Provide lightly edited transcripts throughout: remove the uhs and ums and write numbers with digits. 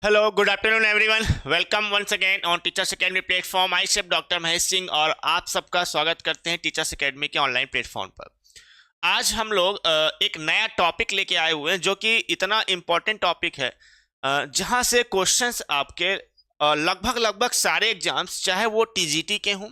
Hello good afternoon everyone. Welcome once again on teachers academy platform. I self doctor Mahesh Singh और आप सबका स्वागत करते हैं टीचर्स एकेडमी के ऑनलाइन प्लेटफॉर्म पर। आज हम लोग एक नया टॉपिक लेके आए हुए हैं जो कि इतना इम्पोर्टेंट टॉपिक है जहां से क्वेश्चंस आपके लगभग लगभग सारे एग्जाम्स, चाहे वो टीजीटी के हों,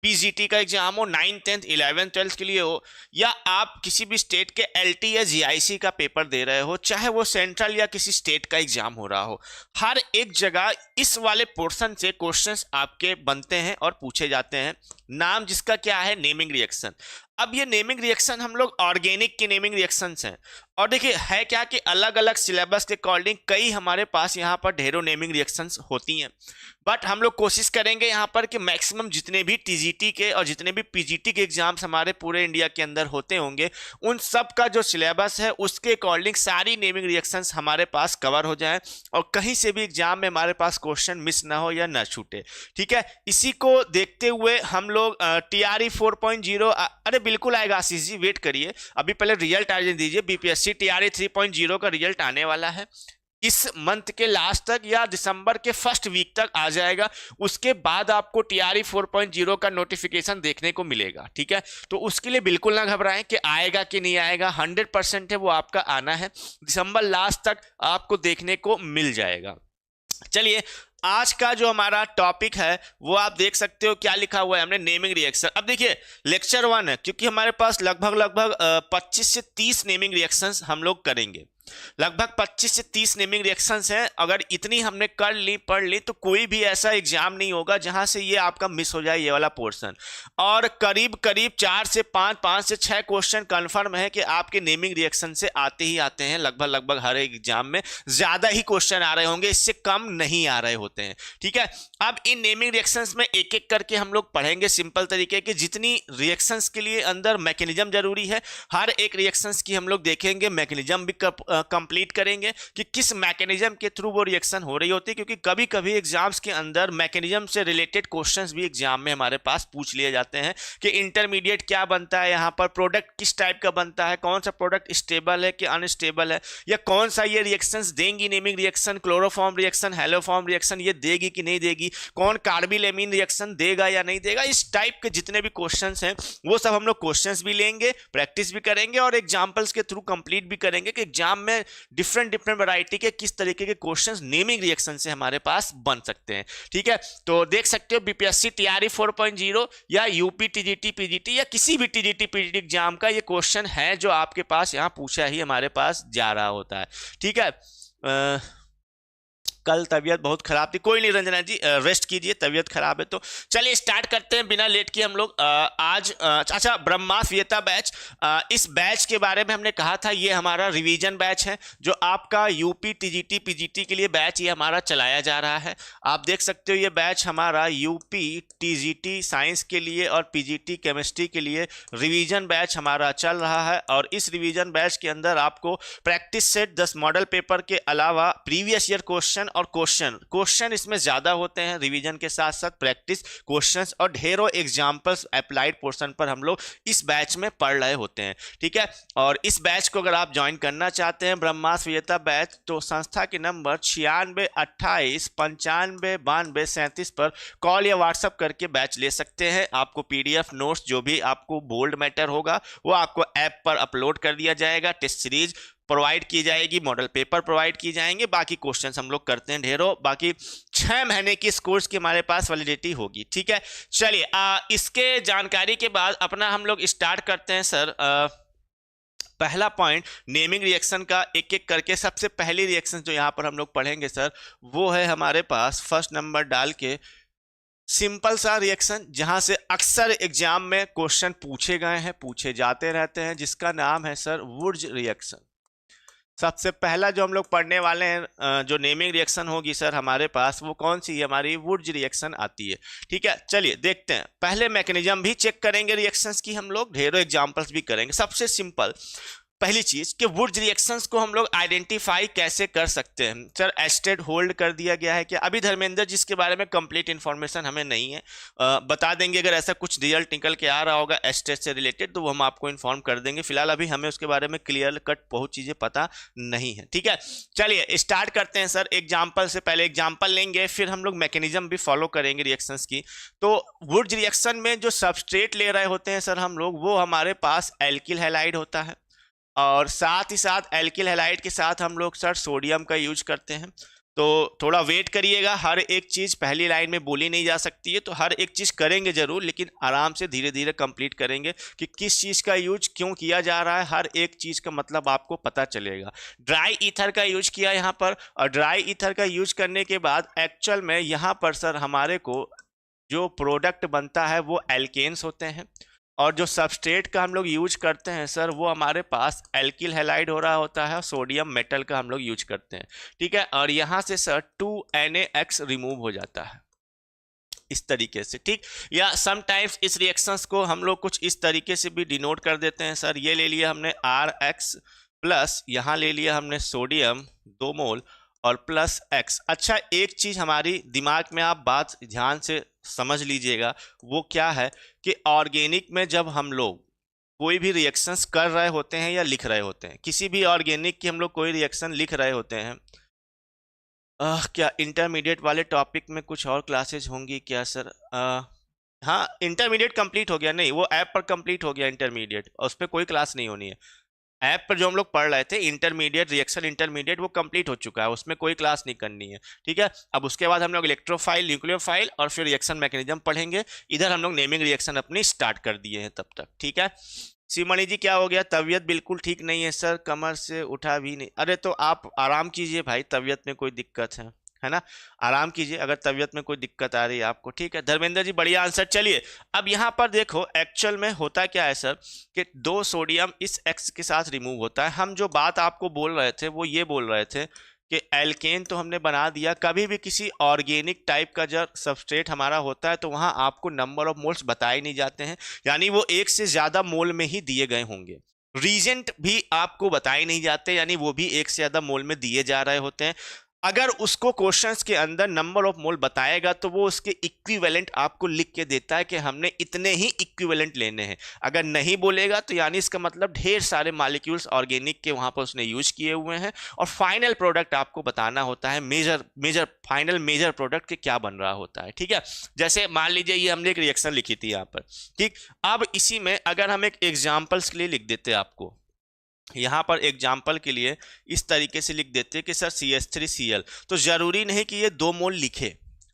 पीजीटी का एग्जाम हो, 9th 10th 11th 12th के लिए हो, या आप किसी भी स्टेट के एलटी या जीआईसी का पेपर दे रहे हो, चाहे वो सेंट्रल या किसी स्टेट का एग्जाम हो रहा हो, हर एक जगह इस वाले पोर्शन से क्वेश्चंस आपके बनते हैं और पूछे जाते हैं। नाम जिसका क्या है, नेमिंग रिएक्शन। अब ये नेमिंग रिएक्शन हम लोग ऑर्गेनिक की नेमिंग रिएक्शंस हैं, और देखिए है क्या कि अलग अलग सिलेबस के अकॉर्डिंग कई हमारे पास यहाँ पर ढेरों नेमिंग रिएक्शंस होती हैं। बट हम लोग कोशिश करेंगे यहाँ पर कि मैक्सिमम जितने भी टीजीटी के और जितने भी पीजीटी के एग्जाम्स हमारे पूरे इंडिया के अंदर होते होंगे, उन सब का जो सिलेबस है उसके अकॉर्डिंग सारी नेमिंग रिएक्शंस हमारे पास कवर हो जाए और कहीं से भी एग्जाम में हमारे पास क्वेश्चन मिस ना हो या ना छूटे। ठीक है, इसी को देखते हुए हम लोग टीआरई 4.0, अरे बिल्कुल आएगा आशीष जी, वेट करिए, अभी पहले रिजल्ट आ दीजिए। बीपीएससी टीआरई 3.0 का रिजल्ट आने वाला है इस मंथ के लास्ट तक या दिसंबर के फर्स्ट वीक तक आ जाएगा। उसके बाद आपको टीआरई 4.0 का नोटिफिकेशन देखने को मिलेगा। ठीक है, तो उसके लिए बिल्कुल ना घबराएं कि आएगा कि नहीं आएगा, 100% है वो आपका आना है। दिसंबर लास्ट तक आपको देखने को मिल जाएगा। चलिए, आज का जो हमारा टॉपिक है वो आप देख सकते हो क्या लिखा हुआ है हमने, नेमिंग रिएक्शन। अब देखिए लेक्चर 1 है, क्योंकि हमारे पास लगभग 25 से 30 नेमिंग रिएक्शंस हम लोग करेंगे। लगभग 25 से 30 नेमिंग रिएक्शंस हैं। अगर इतनी हमने कर ली, पढ़ ली, तो कोई भी ऐसा एग्जाम नहीं होगा जहां से ये आपका मिस हो जाए ये वाला पोर्शन। और करीब करीब 4 से 5 से 6 क्वेश्चन कंफर्म है कि आपके नेमिंग रिएक्शन से आते ही आते हैं। लगभग हर एक एग्जाम में ज्यादा ही क्वेश्चन आ रहे होंगे, इससे कम नहीं आ रहे होते हैं। ठीक है, अब इन नेमिंग रिएक्शंस में एक एक करके हम लोग पढ़ेंगे सिंपल तरीके के। जितनी रिएक्शंस के लिए अंदर मैकेनिज्म जरूरी है, हर एक रिएक्शंस की हम लोग देखेंगे, मैकेनिज्म भी कंप्लीट करेंगे कि किस मैकेनिज्म के थ्रू वो रिएक्शन हो रही होती है। क्योंकि कभी कभी एग्जाम्स के अंदर मैकेनिज्म से रिलेटेड क्वेश्चंस भी एग्जाम में हमारे पास पूछ लिए जाते हैं कि इंटरमीडिएट क्या बनता है, यहाँ पर प्रोडक्ट किस टाइप का बनता है, कौन सा प्रोडक्ट स्टेबल है कि अनस्टेबल है, या कौन सा ये रिएक्शंस देंगी naming reaction, chloroform reaction, haloform reaction ये देगी कि नहीं देगी, कौन कार्बिलेमीन रिएक्शन देगा या नहीं देगा। इस टाइप के जितने भी क्वेश्चंस हैं वो सब हम लोग क्वेश्चंस भी लेंगे, प्रैक्टिस भी करेंगे और एग्जाम्पल्स के थ्रू कंप्लीट भी करेंगे कि एग्जाम में डिफरेंट वैरायटी के किस तरीके के क्वेश्चंस नेमिंग रिएक्शन से हमारे पास बन सकते हैं। ठीक है, तो देख सकते हो बीपीएससी टीआरई 4.0 या यूपी टीजीटी पीजीटी या किसी भी टीजीटी पीजीटी एग्जाम का ये क्वेश्चन है जो आपके पास यहाँ पूछा ही हमारे पास जा रहा होता है। ठीक है, कल तबीयत बहुत खराब थी, कोई नहीं रंजना जी, रेस्ट कीजिए, तबीयत खराब है तो। चलिए स्टार्ट करते हैं बिना लेट किए हम लोग। आज अच्छा, ब्रह्मास्त्र बैच, इस बैच के बारे में हमने कहा था ये हमारा रिवीजन बैच है जो आपका यूपी टीजीटी पीजीटी के लिए बैच ये हमारा चलाया जा रहा है। आप देख सकते हो ये बैच हमारा यूपी टीजीटी साइंस के लिए और पीजीटी केमिस्ट्री के लिए रिवीजन बैच हमारा चल रहा है। और इस रिवीजन बैच के अंदर आपको प्रैक्टिस सेट 10 मॉडल पेपर के अलावा प्रीवियस ईयर क्वेश्चन और क्वेश्चन इसमें ज्यादा होते हैं, रिवीजन के साथ साथ प्रैक्टिस क्वेश्चंस और ढेरों एग्जांपल्स अप्लाइड पोर्शन पर हम लोग इस बैच में पढ़ रहे होते हैं। ठीक है, और इस बैच को अगर आप ज्वाइन करना चाहते हैं ब्रह्मास्त्र बैच, तो संस्था के नंबर 96 28 95 92 37 पर कॉल या व्हाट्सएप करके बैच ले सकते हैं। आपको पीडीएफ नोट्स जो भी आपको बोल्ड मैटर होगा वो आपको ऐप पर अपलोड कर दिया जाएगा, टेस्ट सीरीज प्रोवाइड की जाएगी, मॉडल पेपर प्रोवाइड किए जाएंगे, बाकी क्वेश्चंस हम लोग करते हैं ढेरों। बाकी 6 महीने की इस कोर्स की हमारे पास वैलिडिटी होगी। ठीक है, चलिए इसके जानकारी के बाद अपना हम लोग स्टार्ट करते हैं सर। पहला पॉइंट नेमिंग रिएक्शन का एक एक करके। सबसे पहली रिएक्शन जो यहाँ पर हम लोग पढ़ेंगे सर वो है हमारे पास फर्स्ट नंबर डाल के सिंपल सा रिएक्शन, जहां से अक्सर एग्जाम में क्वेश्चन पूछे गए हैं, पूछे जाते रहते हैं, जिसका नाम है सर वुर्ज रिएक्शन। सबसे पहला जो हम लोग पढ़ने वाले हैं जो नेमिंग रिएक्शन होगी सर हमारे पास वो कौन सी है, हमारी वुर्ज रिएक्शन आती है। ठीक है, चलिए देखते हैं। पहले मैकेनिज्म भी चेक करेंगे रिएक्शंस की, हम लोग ढेरों एग्जांपल्स भी करेंगे। सबसे सिंपल पहली चीज कि वुड्स रिएक्शंस को हम लोग आइडेंटिफाई कैसे कर सकते हैं सर। एस्टेट होल्ड कर दिया गया है क्या? अभी धर्मेंद्र जिसके बारे में कंप्लीट इन्फॉर्मेशन हमें नहीं है, बता देंगे अगर ऐसा कुछ रिजल्ट निकल के आ रहा होगा एस्टेट से रिलेटेड तो वो हम आपको इन्फॉर्म कर देंगे। फिलहाल अभी हमें उसके बारे में क्लियर कट बहुत चीजें पता नहीं है, ठीक है। चलिए स्टार्ट करते हैं सर। एग्जाम्पल से पहले एग्जाम्पल लेंगे, फिर हम लोग मैकेनिज्म भी फॉलो करेंगे रिएक्शंस की। तो वुड्स रिएक्शन में जो सबस्ट्रेट ले रहे होते हैं सर हम लोग, वो हमारे पास एल्किल हैलाइड होता है, और साथ ही साथ एल्किल हैलाइड के साथ हम लोग सर सोडियम का यूज करते हैं। तो थोड़ा वेट करिएगा, हर एक चीज पहली लाइन में बोली नहीं जा सकती है, तो हर एक चीज करेंगे जरूर, लेकिन आराम से धीरे धीरे कंप्लीट करेंगे कि किस चीज का यूज क्यों किया जा रहा है, हर एक चीज का मतलब आपको पता चलेगा। ड्राई ईथर का यूज किया यहाँ पर, और ड्राई ईथर का यूज करने के बाद एक्चुअल में यहाँ पर सर हमारे को जो प्रोडक्ट बनता है वो एल्केन्स होते हैं, और जो सबस्ट्रेट का हम लोग यूज करते हैं सर वो हमारे पास एल्किल हैलाइड हो रहा होता है, सोडियम मेटल का हम लोग यूज करते हैं, ठीक है। और यहाँ से सर 2NaX रिमूव हो जाता है इस तरीके से, ठीक। या समटाइम्स इस रिएक्शंस को हम लोग कुछ इस तरीके से भी डिनोट कर देते हैं सर। ये ले लिया हमने RX प्लस, यहाँ ले लिया हमने सोडियम 2 मोल और प्लस X। अच्छा, एक चीज हमारी दिमाग में आप बात ध्यान से समझ लीजिएगा, वो क्या है कि ऑर्गेनिक में जब हम लोग कोई भी रिएक्शंस कर रहे होते हैं या लिख रहे होते हैं, किसी भी ऑर्गेनिक की हम लोग कोई रिएक्शन लिख रहे होते हैं, क्या इंटरमीडिएट वाले टॉपिक में कुछ और क्लासेज होंगी क्या सर? हाँ, इंटरमीडिएट कंप्लीट हो गया, नहीं वो ऐप पर कंप्लीट हो गया इंटरमीडिएट, और उस पर कोई क्लास नहीं होनी है। ऐप पर जो हम लोग पढ़ रहे थे इंटरमीडिएट रिएक्शन इंटरमीडिएट, वो कंप्लीट हो चुका है, उसमें कोई क्लास नहीं करनी है, ठीक है। अब उसके बाद हम लोग इलेक्ट्रोफाइल, न्यूक्लियोफाइल और फिर रिएक्शन मैकेनिज्म पढ़ेंगे। इधर हम लोग नेमिंग रिएक्शन अपनी स्टार्ट कर दिए हैं तब तक, ठीक है। सीमणी जी क्या हो गया? तबीयत बिल्कुल ठीक नहीं है सर, कमर से उठा भी नहीं। अरे तो आप आराम कीजिए भाई, तबीयत में कोई दिक्कत है ना, आराम कीजिए अगर तबीयत में कोई दिक्कत आ रही है आपको, ठीक है। धर्मेंद्र जी बढ़िया आंसर। चलिए अब यहाँ पर देखो एक्चुअल में होता क्या है सर कि 2 सोडियम इस X के साथ रिमूव होता है। हम जो बात आपको बोल रहे थे वो ये बोल रहे थे कि एल्केन तो हमने बना दिया, कभी भी किसी ऑर्गेनिक टाइप का जब सबस्ट्रेट हमारा होता है तो वहाँ आपको नंबर ऑफ मोल्स बताए नहीं जाते हैं, यानी वो 1 से ज़्यादा मोल में ही दिए गए होंगे। रीजेंट भी आपको बताए नहीं जाते, यानी वो भी 1 से ज़्यादा मोल में दिए जा रहे होते हैं। अगर उसको क्वेश्चंस के अंदर नंबर ऑफ मोल बताएगा तो वो उसके इक्विवेलेंट आपको लिख के देता है कि हमने इतने ही इक्विवेलेंट लेने हैं। अगर नहीं बोलेगा तो यानी इसका मतलब ढेर सारे मॉलिक्यूल्स ऑर्गेनिक के वहां पर उसने यूज किए हुए हैं, और फाइनल प्रोडक्ट आपको बताना होता है, फाइनल मेजर प्रोडक्ट के क्या बन रहा होता है, ठीक है। जैसे मान लीजिए ये हमने एक रिएक्शन लिखी थी यहाँ पर, ठीक। अब इसी में अगर हम एक एग्जाम्पल्स के लिए लिख देते आपको, यहाँ पर एग्जाम्पल के लिए इस तरीके से लिख देते हैं कि सर CH3Cl, तो जरूरी नहीं कि ये 2 मोल लिखे,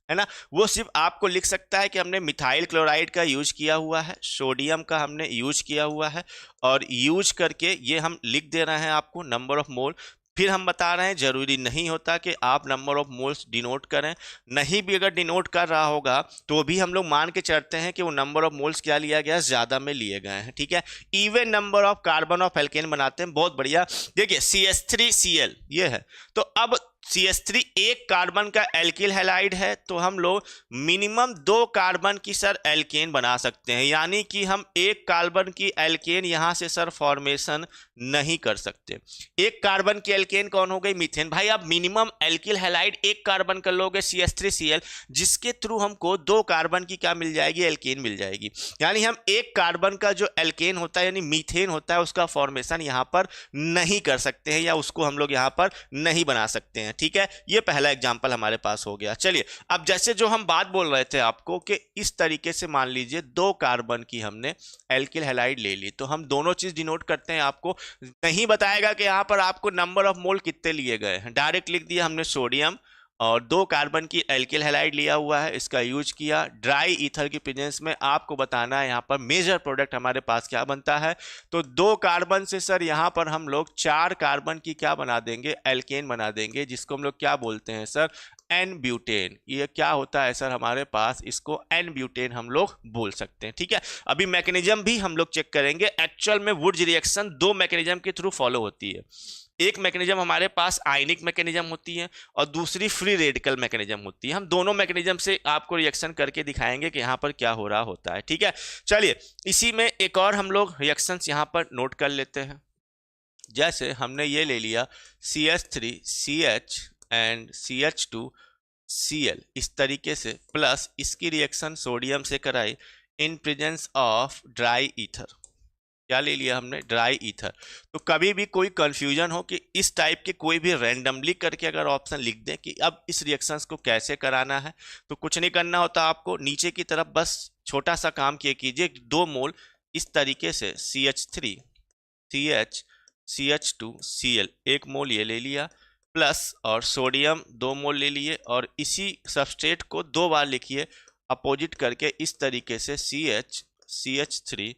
है ना, वो सिर्फ आपको लिख सकता है कि हमने मिथाइल क्लोराइड का यूज किया हुआ है, सोडियम का हमने यूज किया हुआ है, और यूज करके ये हम लिख दे रहे हैं आपको नंबर ऑफ मोल। फिर हम बता रहे हैं जरूरी नहीं होता कि आप नंबर ऑफ मोल्स डिनोट करें, नहीं भी अगर डिनोट कर रहा होगा तो भी हम लोग मान के चलते हैं कि वो नंबर ऑफ मोल्स क्या लिया गया है, ज़्यादा में लिए गए हैं, ठीक है। Even number of carbon of alkene बनाते हैं, बहुत बढ़िया। देखिए CH3Cl ये है, तो अब CH3 एक कार्बन का एल्किल हैलाइड है, तो हम लोग मिनिमम 2 कार्बन की सर एल्केन बना सकते हैं, यानी कि हम 1 कार्बन की एल्केन यहां से सर फॉर्मेशन नहीं कर सकते। 1 कार्बन की एल्केन कौन हो गई? मीथेन। भाई आप मिनिमम एल्किल हैलाइड 1 कार्बन कर लोगे CH3Cl, जिसके थ्रू हमको 2 कार्बन की क्या मिल जाएगी? एल्केन मिल जाएगी। यानी हम 1 कार्बन का जो एल्केन होता है यानी मीथेन होता है, उसका फॉर्मेशन यहां पर नहीं कर सकते हैं, या उसको हम लोग यहां पर नहीं बना सकते हैं, ठीक है। ये पहला एग्जांपल हमारे पास हो गया। चलिए अब जैसे जो हम बात बोल रहे थे आपको कि इस तरीके से मान लीजिए 2 कार्बन की हमने एल्किल हैलाइड ले ली, तो हम दोनों चीज डिनोट करते हैं। आपको नहीं बताएगा कि यहां पर आपको नंबर ऑफ मोल कितने लिए गए हैं, डायरेक्ट लिख दिया हमने सोडियम और 2 कार्बन की एल्किल हैलाइड लिया हुआ है, इसका यूज किया। ड्राई ईथर की प्रेजेंस में आपको बताना है यहाँ पर मेजर प्रोडक्ट हमारे पास क्या बनता है, तो 2 कार्बन से सर यहाँ पर हम लोग 4 कार्बन की क्या बना देंगे? एल्केन बना देंगे, जिसको हम लोग क्या बोलते हैं सर? N butane. ये क्या होता है सर हमारे पास? इसको एन ब्यूटेन हम लोग बोल सकते हैं, ठीक है। अभी मैकेनिज्म भी हम लोग चेक करेंगे। एक्चुअल में वुड्स रिएक्शन 2 मैकेनिज्म के थ्रू फॉलो होती है। एक मैकेनिज्म हमारे पास आयनिक मैकेनिज्म होती है और दूसरी फ्री रेडिकल मैकेनिज्म होती है। हम दोनों मैकेनिज्म से आपको रिएक्शन करके दिखाएंगे कि यहाँ पर क्या हो रहा होता है, ठीक है। चलिए इसी में एक और हम लोग रिएक्शंस यहाँ पर नोट कर लेते हैं। जैसे हमने ये ले लिया CH3CH एंड CH2Cl, इस तरीके से, प्लस इसकी रिएक्शन सोडियम से कराई in presence of dry ether. क्या ले लिया हमने? Dry ether. तो कभी भी कोई कंफ्यूजन हो कि इस टाइप के कोई भी रैंडमली करके अगर ऑप्शन लिख दें कि अब इस रिएक्शंस को कैसे कराना है, तो कुछ नहीं करना होता आपको, नीचे की तरफ बस छोटा सा काम किए कीजिए, 2 मोल इस तरीके से CH3 CH CH2 Cl 1 मोल ये ले लिया, प्लस और सोडियम 2 मोल ले लिए, और इसी सबस्ट्रेट को 2 बार लिखिए अपोजिट करके इस तरीके से CH CH3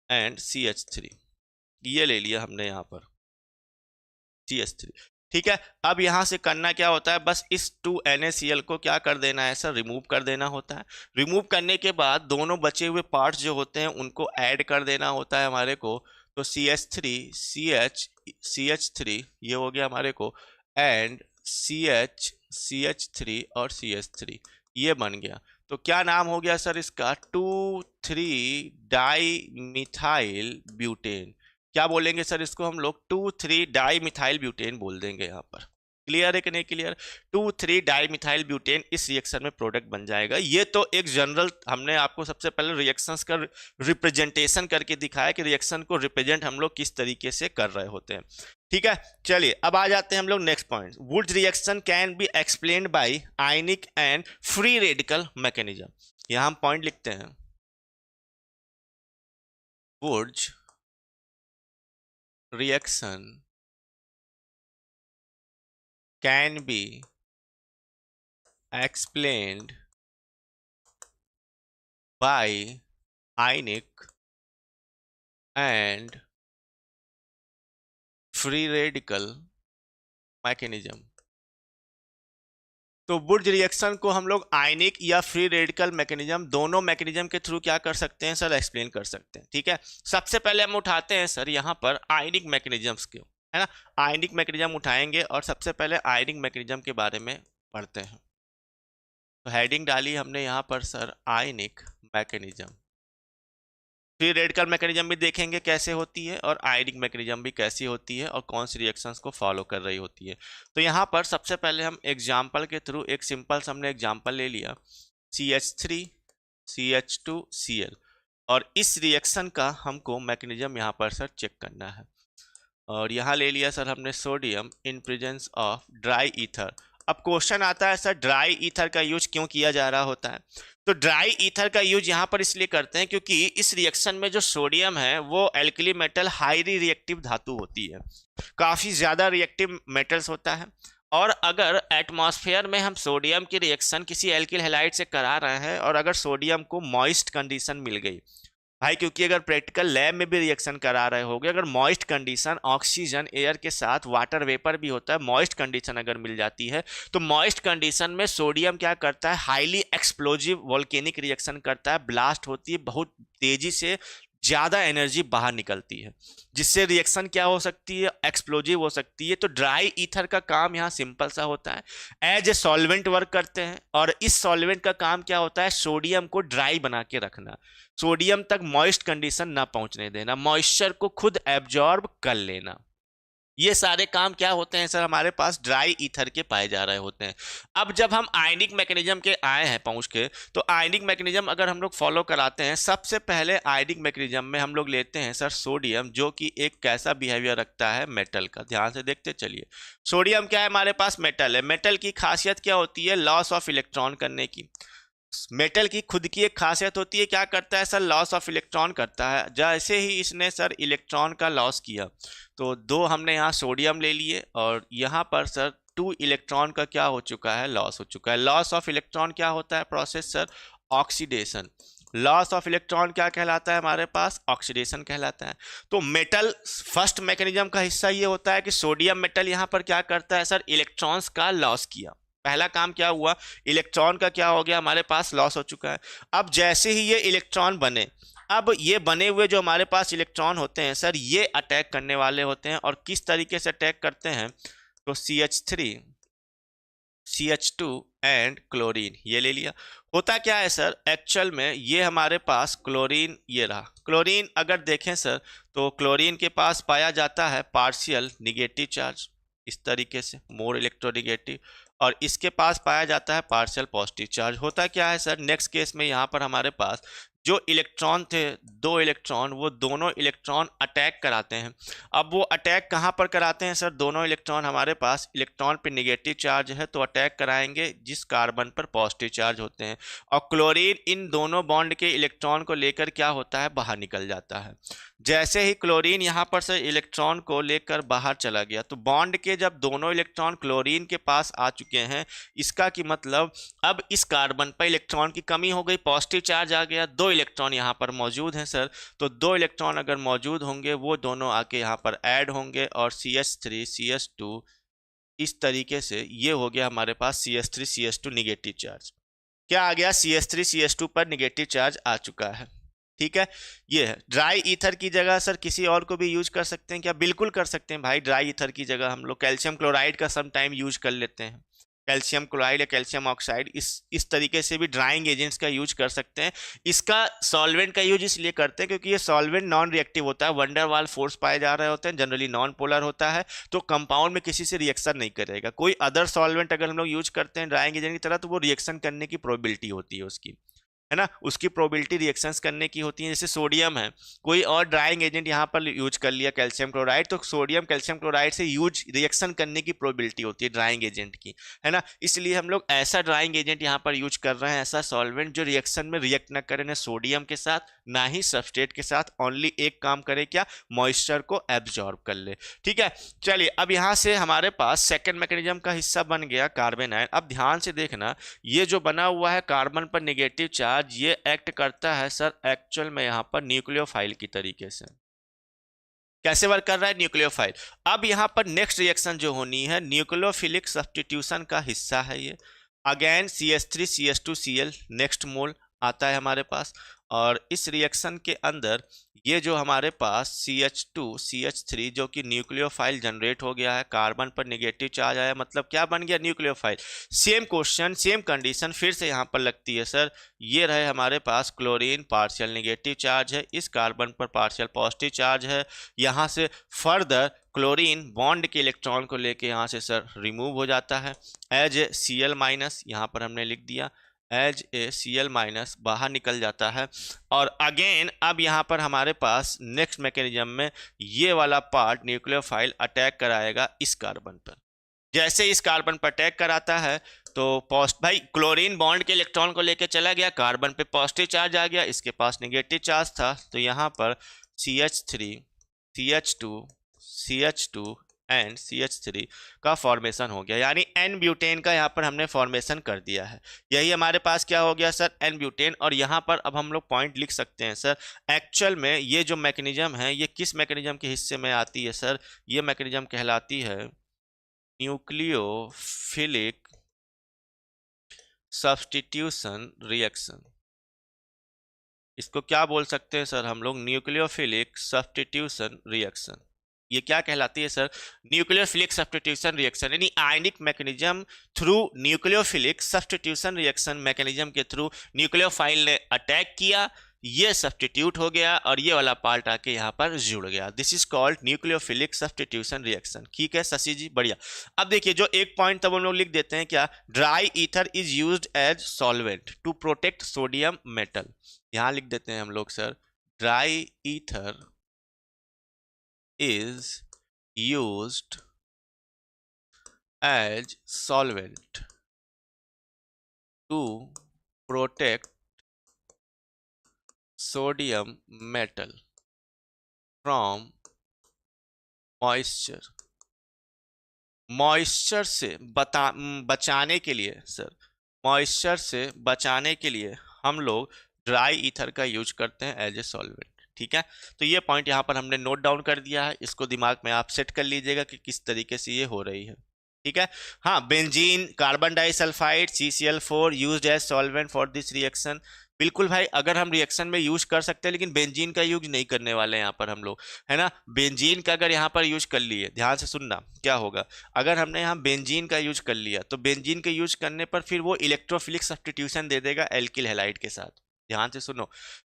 एंड CH3, ये ले लिया हमने यहाँ पर CH3। ठीक है, अब यहाँ से करना क्या होता है, बस इस 2NaCl को क्या कर देना है सर, रिमूव कर देना होता है। रिमूव करने के बाद दोनों बचे हुए पार्ट्स जो होते हैं उनको ऐड कर देना होता है हमारे को। तो CH3 CH3 ये हो गया हमारे को, एंड CH3 और CH3 ये बन गया। तो क्या नाम हो गया सर इसका? 2,3 डाई मिथाइल ब्यूटेन। क्या बोलेंगे सर इसको हम लोग? 2,3 डाई मिथाइल ब्यूटेन बोल देंगे यहाँ पर। क्लियर है कि नहीं क्लियर? 2,3 डाई मिथाइल ब्यूटेन इस रिएक्शन में प्रोडक्ट बन जाएगा। ये तो एक जनरल हमने आपको सबसे पहले रिएक्शंस का रिप्रेजेंटेशन करके दिखाया कि रिएक्शन को रिप्रेजेंट हम लोग किस तरीके से कर रहे होते हैं। ठीक है, चलिए अब आ जाते हैं हम लोग next point. Wurtz reaction can be explained bye ionic and free radical mechanism. यहां हम पॉइंट लिखते हैं, woods reaction can be explained by ionic and free radical mechanism। तो वुड्स रिएक्शन को हम लोग आयनिक या फ्री रेडिकल मैकेनिज्म, दोनों मैकेनिज्म के थ्रू क्या कर सकते हैं सर? एक्सप्लेन कर सकते हैं। ठीक है, सबसे पहले हम उठाते हैं सर यहाँ पर आयनिक मैकेनिज्म्स को, है ना। आयनिक मैकेनिज्म उठाएंगे और सबसे पहले आयनिक मैकेनिज्म के बारे में पढ़ते हैं। तो हेडिंग डाली हमने यहाँ पर सर आयनिक मैकेनिज्म। फ्री रेडिकल मैकेनिज्म भी देखेंगे कैसे होती है, और आयनिक मैकेनिज्म भी कैसी होती है और कौन सी रिएक्शंस को फॉलो कर रही होती है। तो यहाँ पर सबसे पहले हम एग्जाम्पल के थ्रू एक सिंपल सा हमने एग्जाम्पल ले लिया, CH3 CH2 Cl, और इस रिएक्शन का हमको मैकेनिज्म यहाँ पर सर चेक करना है। और यहाँ ले लिया सर हमने sodium in presence of dry ether. अब क्वेश्चन आता है सर ड्राई ईथर का यूज क्यों किया जा रहा होता है? तो ड्राई ईथर का यूज यहाँ पर इसलिए करते हैं क्योंकि इस रिएक्शन में जो सोडियम है वो एल्कली मेटल हाईली रिएक्टिव धातु होती है, काफ़ी ज़्यादा रिएक्टिव मेटल्स होता है। और अगर एटमॉस्फेयर में हम सोडियम की रिएक्शन किसी एल्किल हैलाइड से करा रहे हैं और अगर सोडियम को मॉइस्ट कंडीशन मिल गई भाई, क्योंकि अगर प्रैक्टिकल लैब में भी रिएक्शन करा रहे होगे, अगर मॉइस्ट कंडीशन, ऑक्सीजन एयर के साथ वाटर वेपर भी होता है, मॉइस्ट कंडीशन अगर मिल जाती है तो मॉइस्ट कंडीशन में सोडियम क्या करता है? हाईली एक्सप्लोजिव वोल्केनिक रिएक्शन करता है, ब्लास्ट होती है, बहुत तेजी से ज़्यादा एनर्जी बाहर निकलती है, जिससे रिएक्शन क्या हो सकती है? एक्सप्लोजिव हो सकती है। तो ड्राई ईथर का काम यहाँ सिंपल सा होता है, एज ए सॉल्वेंट वर्क करते हैं, और इस सॉल्वेंट का काम क्या होता है? सोडियम को ड्राई बना के रखना, सोडियम तक मॉइस्ट कंडीशन ना पहुंचने देना, मॉइस्चर को खुद एब्जॉर्ब कर लेना। ये सारे काम क्या होते हैं सर? हमारे पास ड्राई ईथर के पाए जा रहे होते हैं। अब जब हम आयनिक मैकेनिज्म के आए हैं पहुंच के, तो आयनिक मैकेनिज्म अगर हम लोग फॉलो कराते हैं, सबसे पहले आयनिक मैकेनिज्म में हम लोग लेते हैं सर सोडियम, जो कि एक कैसा बिहेवियर रखता है? मेटल का। ध्यान से देखते चलिए, सोडियम क्या है हमारे पास? मेटल है। मेटल की खासियत क्या होती है? लॉस ऑफ इलेक्ट्रॉन करने की। मेटल की खुद की एक खासियत होती है, क्या करता है सर? लॉस ऑफ इलेक्ट्रॉन करता है। जैसे ही इसने सर इलेक्ट्रॉन का लॉस किया, तो 2 हमने यहाँ सोडियम ले लिए, और यहाँ पर सर 2 इलेक्ट्रॉन का क्या हो चुका है? लॉस हो चुका है। लॉस ऑफ इलेक्ट्रॉन क्या होता है process sir? Oxidation. Loss of electron क्या कहलाता है हमारे पास? ऑक्सीडेशन कहलाता है। तो मेटल फर्स्ट मैकेनिज्म का हिस्सा ये होता है कि सोडियम मेटल यहाँ पर क्या करता है सर? इलेक्ट्रॉन्स का लॉस किया। पहला काम क्या हुआ? इलेक्ट्रॉन का क्या हो गया? हमारे पास लॉस हो चुका है। अब जैसे ही ये इलेक्ट्रॉन बने, अब ये बने हुए जो हमारे पास इलेक्ट्रॉन होते हैं सर, ये अटैक करने वाले होते हैं। और किस तरीके से अटैक करते हैं? तो CH2 एंड क्लोरीन, ये ले लिया। होता क्या है सर, एक्चुअल में ये हमारे पास क्लोरीन, ये रहा क्लोरीन। अगर देखें सर तो क्लोरीन के पास पाया जाता है पार्शियल निगेटिव चार्ज, इस तरीके से मोर इलेक्ट्रोनिगेटिव, और इसके पास पाया जाता है पार्शियल पॉजिटिव चार्ज। होता क्या है सर, नेक्स्ट केस में यहाँ पर हमारे पास जो इलेक्ट्रॉन थे, दो इलेक्ट्रॉन, वो दोनों इलेक्ट्रॉन अटैक कराते हैं। अब वो अटैक कहाँ पर कराते हैं सर, दोनों इलेक्ट्रॉन, हमारे पास इलेक्ट्रॉन पे नेगेटिव चार्ज है तो अटैक कराएंगे जिस कार्बन पर पॉजिटिव चार्ज होते हैं, और क्लोरीन इन दोनों बॉन्ड के इलेक्ट्रॉन को लेकर क्या होता है, बाहर निकल जाता है। जैसे ही क्लोरीन यहाँ पर से इलेक्ट्रॉन को लेकर बाहर चला गया, तो बॉन्ड के जब दोनों इलेक्ट्रॉन क्लोरीन के पास आ चुके हैं, इसका की मतलब अब इस कार्बन पर इलेक्ट्रॉन की कमी हो गई, पॉजिटिव चार्ज आ गया, दो इलेक्ट्रॉन यहाँ पर मौजूद हैं सर। तो दो इलेक्ट्रॉन अगर मौजूद होंगे वो दोनों आके यहाँ पर ऐड होंगे, और CH3 CH2 इस तरीके से ये हो गया हमारे पास CH3 CH2 निगेटिव चार्ज। क्या आ गया, CH3 CH2 पर निगेटिव चार्ज आ चुका है। ठीक है, ये है। ड्राई ईथर की जगह सर किसी और को भी यूज कर सकते हैं क्या, बिल्कुल कर सकते हैं भाई। ड्राई ईथर की जगह हम लोग कैल्शियम क्लोराइड का सम टाइम यूज कर लेते हैं, कैल्शियम क्लोराइड या कैल्शियम ऑक्साइड, इस तरीके से भी ड्राइंग एजेंट्स का यूज कर सकते हैं। इसका सॉल्वेंट का यूज इसलिए करते हैं क्योंकि ये सॉल्वेंट नॉन रिएक्टिव होता है, वंडर वाल फोर्स पाए जा रहे होते हैं, जनरली नॉन पोलर होता है, तो कंपाउंड में किसी से रिएक्शन नहीं करेगा। कोई अदर सॉल्वेंट अगर हम लोग यूज करते हैं ड्राइंग एजेंट की तरह, तो वो रिएक्शन करने की प्रोबेबिलिटी होती है उसकी, है ना, उसकी प्रोबेबिलिटी रिएक्शंस करने की होती है। जैसे सोडियम है, कोई और ड्राइंग एजेंट यहाँ पर यूज कर लिया कैल्शियम क्लोराइड, तो सोडियम कैल्शियम क्लोराइड से यूज रिएक्शन करने की प्रोबेबिलिटी होती है ड्राइंग एजेंट की, है ना। इसलिए हम लोग ऐसा ड्राइंग एजेंट यहाँ पर यूज कर रहे हैं, ऐसा सॉल्वेंट जो रिएक्शन में रिएक्ट न करे, ना सोडियम के साथ ना ही सबस्ट्रेट के साथ, ओनली एक काम करे, क्या, मॉइस्चर को एब्जॉर्ब कर ले। ठीक है, चलिए अब यहाँ से हमारे पास सेकेंड मैकेनिज्म का हिस्सा बन गया कार्बन आयन। अब ध्यान से देखना, ये जो बना हुआ है कार्बन पर नेगेटिव चार्ज, ये एक्ट करता है सर एक्चुअल में यहाँ पर न्यूक्लियोफाइल की तरीके से। कैसे वर्क कर रहा है न्यूक्लियोफाइल, अब यहाँ पर नेक्स्ट रिएक्शन जो होनी है न्यूक्लियोफिलिक सब्स्टिट्यूशन का हिस्सा है ये। Again CH3 CH2 Cl next मोल आता है हमारे पास, और इस रिएक्शन के अंदर ये जो हमारे पास CH2 CH3 जो कि न्यूक्लियोफाइल जनरेट हो गया है, कार्बन पर नेगेटिव चार्ज आया, मतलब क्या बन गया, nucleophile. Same question same condition फिर से यहाँ पर लगती है सर, ये रहे हमारे पास क्लोरीन पार्शियल नेगेटिव चार्ज है, इस कार्बन पर पार्शियल पॉजिटिव चार्ज है, यहाँ से फर्दर क्लोरीन बॉन्ड के इलेक्ट्रॉन को लेके यहाँ से सर रिमूव हो जाता है, एज ए Cl माइनस, यहाँ पर हमने लिख दिया एज ए Cl माइनस बाहर निकल जाता है। और अगेन अब यहाँ पर हमारे पास नेक्स्ट मैकेनिज्म में ये वाला पार्ट न्यूक्लियोफाइल अटैक कराएगा इस कार्बन पर। जैसे इस कार्बन पर अटैक कराता है तो भाई क्लोरीन बॉन्ड के इलेक्ट्रॉन को लेकर चला गया, कार्बन पे पॉजिटिव चार्ज आ गया, इसके पास नेगेटिव चार्ज था, तो यहाँ पर CH3 CH2 CH2 and CH3 का फॉर्मेशन हो गया, यानी एन ब्यूटेन का यहाँ पर हमने फॉर्मेशन कर दिया है। यही हमारे पास क्या हो गया सर, एन ब्यूटेन। और यहाँ पर अब हम लोग पॉइंट लिख सकते हैं सर, एक्चुअल में ये जो मैकेनिज्म है ये किस मैकेनिज्म के हिस्से में आती है सर, ये मैकेनिज्म कहलाती है न्यूक्लियोफिलिक सब्स्टिट्यूशन रिएक्शन। इसको क्या बोल सकते हैं सर हम लोग, न्यूक्लियोफिलिक सब्स्टिट्यूशन रिएक्शन। ये क्या कहलाती है सर, न्यूक्लियोफिलिक सब्स्टिट्यूशन रिएक्शन, यानी ionic mechanism through nucleophilic substitution reaction mechanism के थ्रू न्यूक्लियोफाइल ने अटैक किया, ये सब्स्टिट्यूट हो गया और ये वाला पार्ट आके यहाँ पर जुड़ गया, this is called nucleophilic substitution reaction. ठीक है शशि जी, बढ़िया। अब देखिए जो एक पॉइंट तब हम लोग लिख देते हैं, क्या, dry ether is used as solvent to protect sodium metal. यहाँ लिख देते हैं हम लोग sir, dry ether is used as solvent to protect sodium metal from moisture। Moisture से बचाने के लिए सर, मॉइस्चर से बचाने के लिए हम लोग ड्राई ईथर का यूज करते हैं एज ए सॉल्वेंट। ठीक है, तो ये पॉइंट यहाँ पर हमने नोट डाउन कर दिया है, इसको दिमाग में आप सेट कर लीजिएगा कि किस तरीके से ये हो रही है। ठीक है, हाँ, benzene carbon disulphide CCl4 used as solvent for this reaction. बिल्कुल भाई, अगर हम रिएक्शन में यूज कर सकते हैं, लेकिन बेंजीन का यूज नहीं करने वाले हैं यहाँ पर हम लोग, है ना। बेंजीन का अगर यहाँ पर यूज कर लिए, ध्यान से सुनना क्या होगा। अगर हमने यहाँ बेंजीन का यूज कर लिया तो बेंजीन के यूज करने पर फिर वो इलेक्ट्रोफिलिक सब्स्टिट्यूशन दे देगा एल्किल हैलाइड के साथ। ध्यान से सुनो,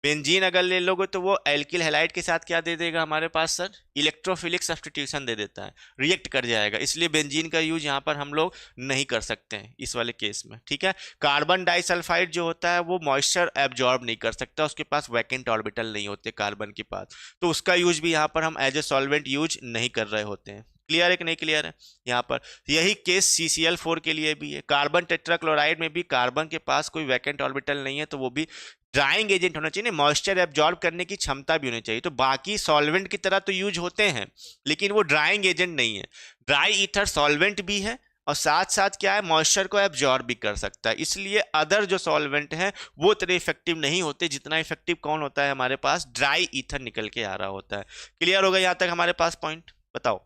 बेंजीन अगर ले लोगे तो वो एल्किल हैलाइड के साथ क्या दे देगा हमारे पास सर, इलेक्ट्रोफिलिक सब्स्टिट्यूशन दे देता है, रिएक्ट कर जाएगा। इसलिए बेंजीन का यूज यहाँ पर हम लोग नहीं कर सकते हैं इस वाले केस में, ठीक है। कार्बन डाइसल्फाइड जो होता है वो मॉइस्चर एब्जॉर्ब नहीं कर सकता, उसके पास वैकेंट ऑर्बिटल नहीं होते कार्बन के पास, तो उसका यूज भी यहाँ पर हम एज ए सॉल्वेंट यूज नहीं कर रहे होते हैं। क्लियर है कि नहीं क्लियर है यहाँ पर। यही केस CCl4 के लिए भी है। कार्बन टेट्राक्लोराइड में भी कार्बन के पास कोई वैकेंट ऑर्बिटल नहीं है, तो वो भी ड्राइंग एजेंट होना चाहिए, मॉइस्चर एब्जॉर्ब करने की क्षमता भी होनी चाहिए। तो बाकी सॉल्वेंट की तरह तो यूज होते हैं, लेकिन वो ड्राइंग एजेंट नहीं है। ड्राई ईथर सॉल्वेंट भी है और साथ साथ क्या है, मॉइस्चर को एब्जॉर्ब भी कर सकता है। इसलिए अदर जो सॉल्वेंट हैं वो इतने इफेक्टिव नहीं होते जितना इफेक्टिव कौन होता है, हमारे पास ड्राई ईथर निकल के आ रहा होता है। क्लियर होगा यहाँ तक हमारे पास पॉइंट, बताओ।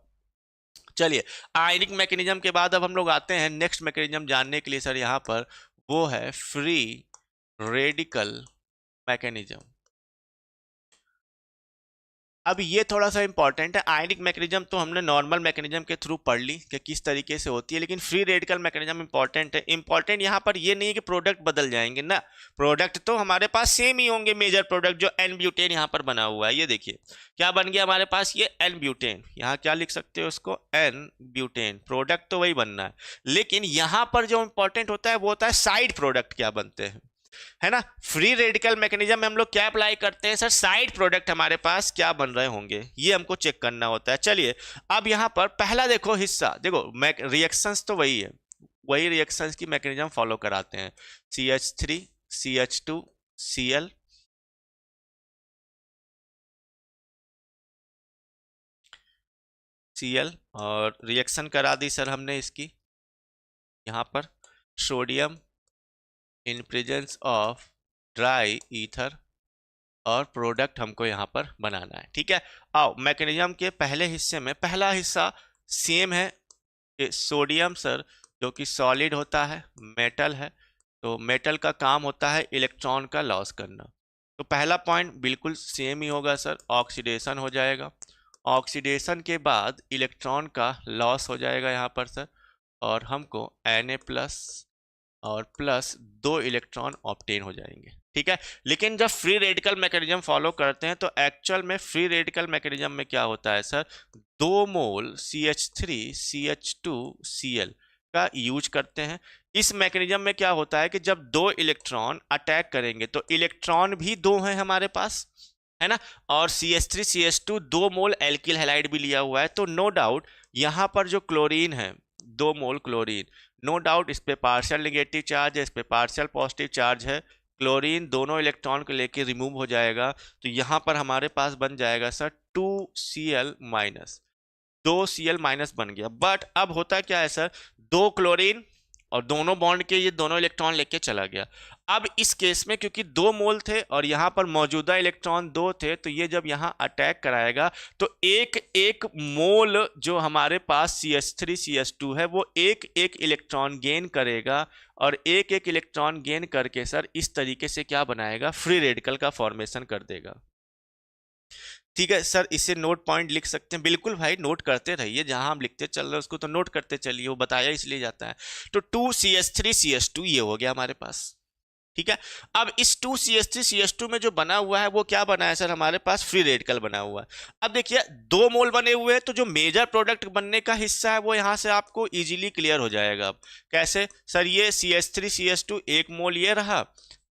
चलिए, आयनिक मैकेनिज्म के बाद अब हम लोग आते हैं नेक्स्ट मैकेनिज्म जानने के लिए सर, यहाँ पर वो है फ्री रेडिकल मैकेनिज्म। अब ये थोड़ा सा इंपॉर्टेंट है। आयनिक मैकेनिज्म तो हमने नॉर्मल मैकेनिज्म के थ्रू पढ़ ली कि किस तरीके से होती है, लेकिन फ्री रेडिकल मैकेनिज्म इंपॉर्टेंट है। इंपॉर्टेंट यहाँ पर ये नहीं है कि प्रोडक्ट बदल जाएंगे ना, प्रोडक्ट तो हमारे पास सेम ही होंगे। मेजर प्रोडक्ट जो एन ब्यूटेन यहाँ पर बना हुआ है, ये देखिए क्या बन गया हमारे पास, ये एन ब्यूटेन। यहाँ क्या लिख सकते हो उसको, एन ब्यूटेन। प्रोडक्ट तो वही बनना है, लेकिन यहाँ पर जो इंपॉर्टेंट होता है वो होता है साइड प्रोडक्ट क्या बनते हैं, है ना। फ्री रेडिकल मैकेनिज्म में हम लोग क्या अप्लाई करते हैं सर, साइड प्रोडक्ट हमारे पास क्या बन रहे होंगे ये हमको चेक करना होता है। चलिए, अब यहां पर पहला देखो हिस्सा, देखो रिएक्शंस तो वही है, वही रिएक्शंस की मैकेनिज्म फॉलो कराते हैं। CH3 CH2 Cl, Cl, और रिएक्शन करा दी सर हमने इसकी यहां पर, sodium in presence of dry ether, और प्रोडक्ट हमको यहाँ पर बनाना है, ठीक है। आओ मैकेनिज्म के पहले हिस्से में, पहला हिस्सा सेम है कि सोडियम सर जो कि सॉलिड होता है, मेटल है, तो मेटल का काम होता है इलेक्ट्रॉन का लॉस करना। तो पहला पॉइंट बिल्कुल सेम ही होगा सर, ऑक्सीडेशन हो जाएगा। ऑक्सीडेशन के बाद इलेक्ट्रॉन का लॉस हो जाएगा यहाँ पर सर, और हमको Na+ और प्लस 2 इलेक्ट्रॉन ऑब्टेन हो जाएंगे, ठीक है। लेकिन जब फ्री रेडिकल मैकेनिज्म फॉलो करते हैं तो एक्चुअल में फ्री रेडिकल मैकेनिज्म में क्या होता है सर, 2 मोल CH3 CH2 Cl का यूज करते हैं। इस मैकेनिज्म में क्या होता है कि जब 2 इलेक्ट्रॉन अटैक करेंगे तो इलेक्ट्रॉन भी 2 हैं हमारे पास, है ना, और CH3 CH2 2 मोल एल्किल हैलाइड भी लिया हुआ है। तो नो डाउट यहाँ पर जो क्लोरीन है, 2 मोल क्लोरीन, नो डाउट इस पे पार्शियल नेगेटिव चार्ज है, इस पे पार्शियल पॉजिटिव चार्ज है। क्लोरीन दोनों इलेक्ट्रॉन को लेके रिमूव हो जाएगा, तो यहाँ पर हमारे पास बन जाएगा सर 2Cl-, 2Cl- बन गया। बट अब होता क्या है सर, 2 क्लोरीन और दोनों बॉन्ड के ये दोनों इलेक्ट्रॉन लेके चला गया। अब इस केस में क्योंकि 2 मोल थे और यहाँ पर मौजूदा इलेक्ट्रॉन 2 थे, तो ये जब यहाँ अटैक कराएगा तो एक एक मोल जो हमारे पास CH3 CH2 है वो एक एक इलेक्ट्रॉन गेन करेगा, और एक एक इलेक्ट्रॉन गेन करके सर इस तरीके से क्या बनाएगा, फ्री रेडिकल का फॉर्मेशन कर देगा। ठीक है सर, इसे नोट पॉइंट लिख सकते हैं, बिल्कुल भाई नोट करते रहिए, जहां हम लिखते चल रहे हैं उसको तो नोट करते चलिए, वो बताया इसलिए जाता है। तो 2CH3 CH2 ये हो गया हमारे पास, ठीक है। अब इस 2CH3 CH2 में जो बना हुआ है वो क्या बना है सर, हमारे पास फ्री रेडिकल बना हुआ है। अब देखिए 2 मोल बने हुए हैं, तो जो मेजर प्रोडक्ट बनने का हिस्सा है वो यहां से आपको इजीली क्लियर हो जाएगा। अब कैसे सर, ये CH3 CH2 1 मोल ये रहा,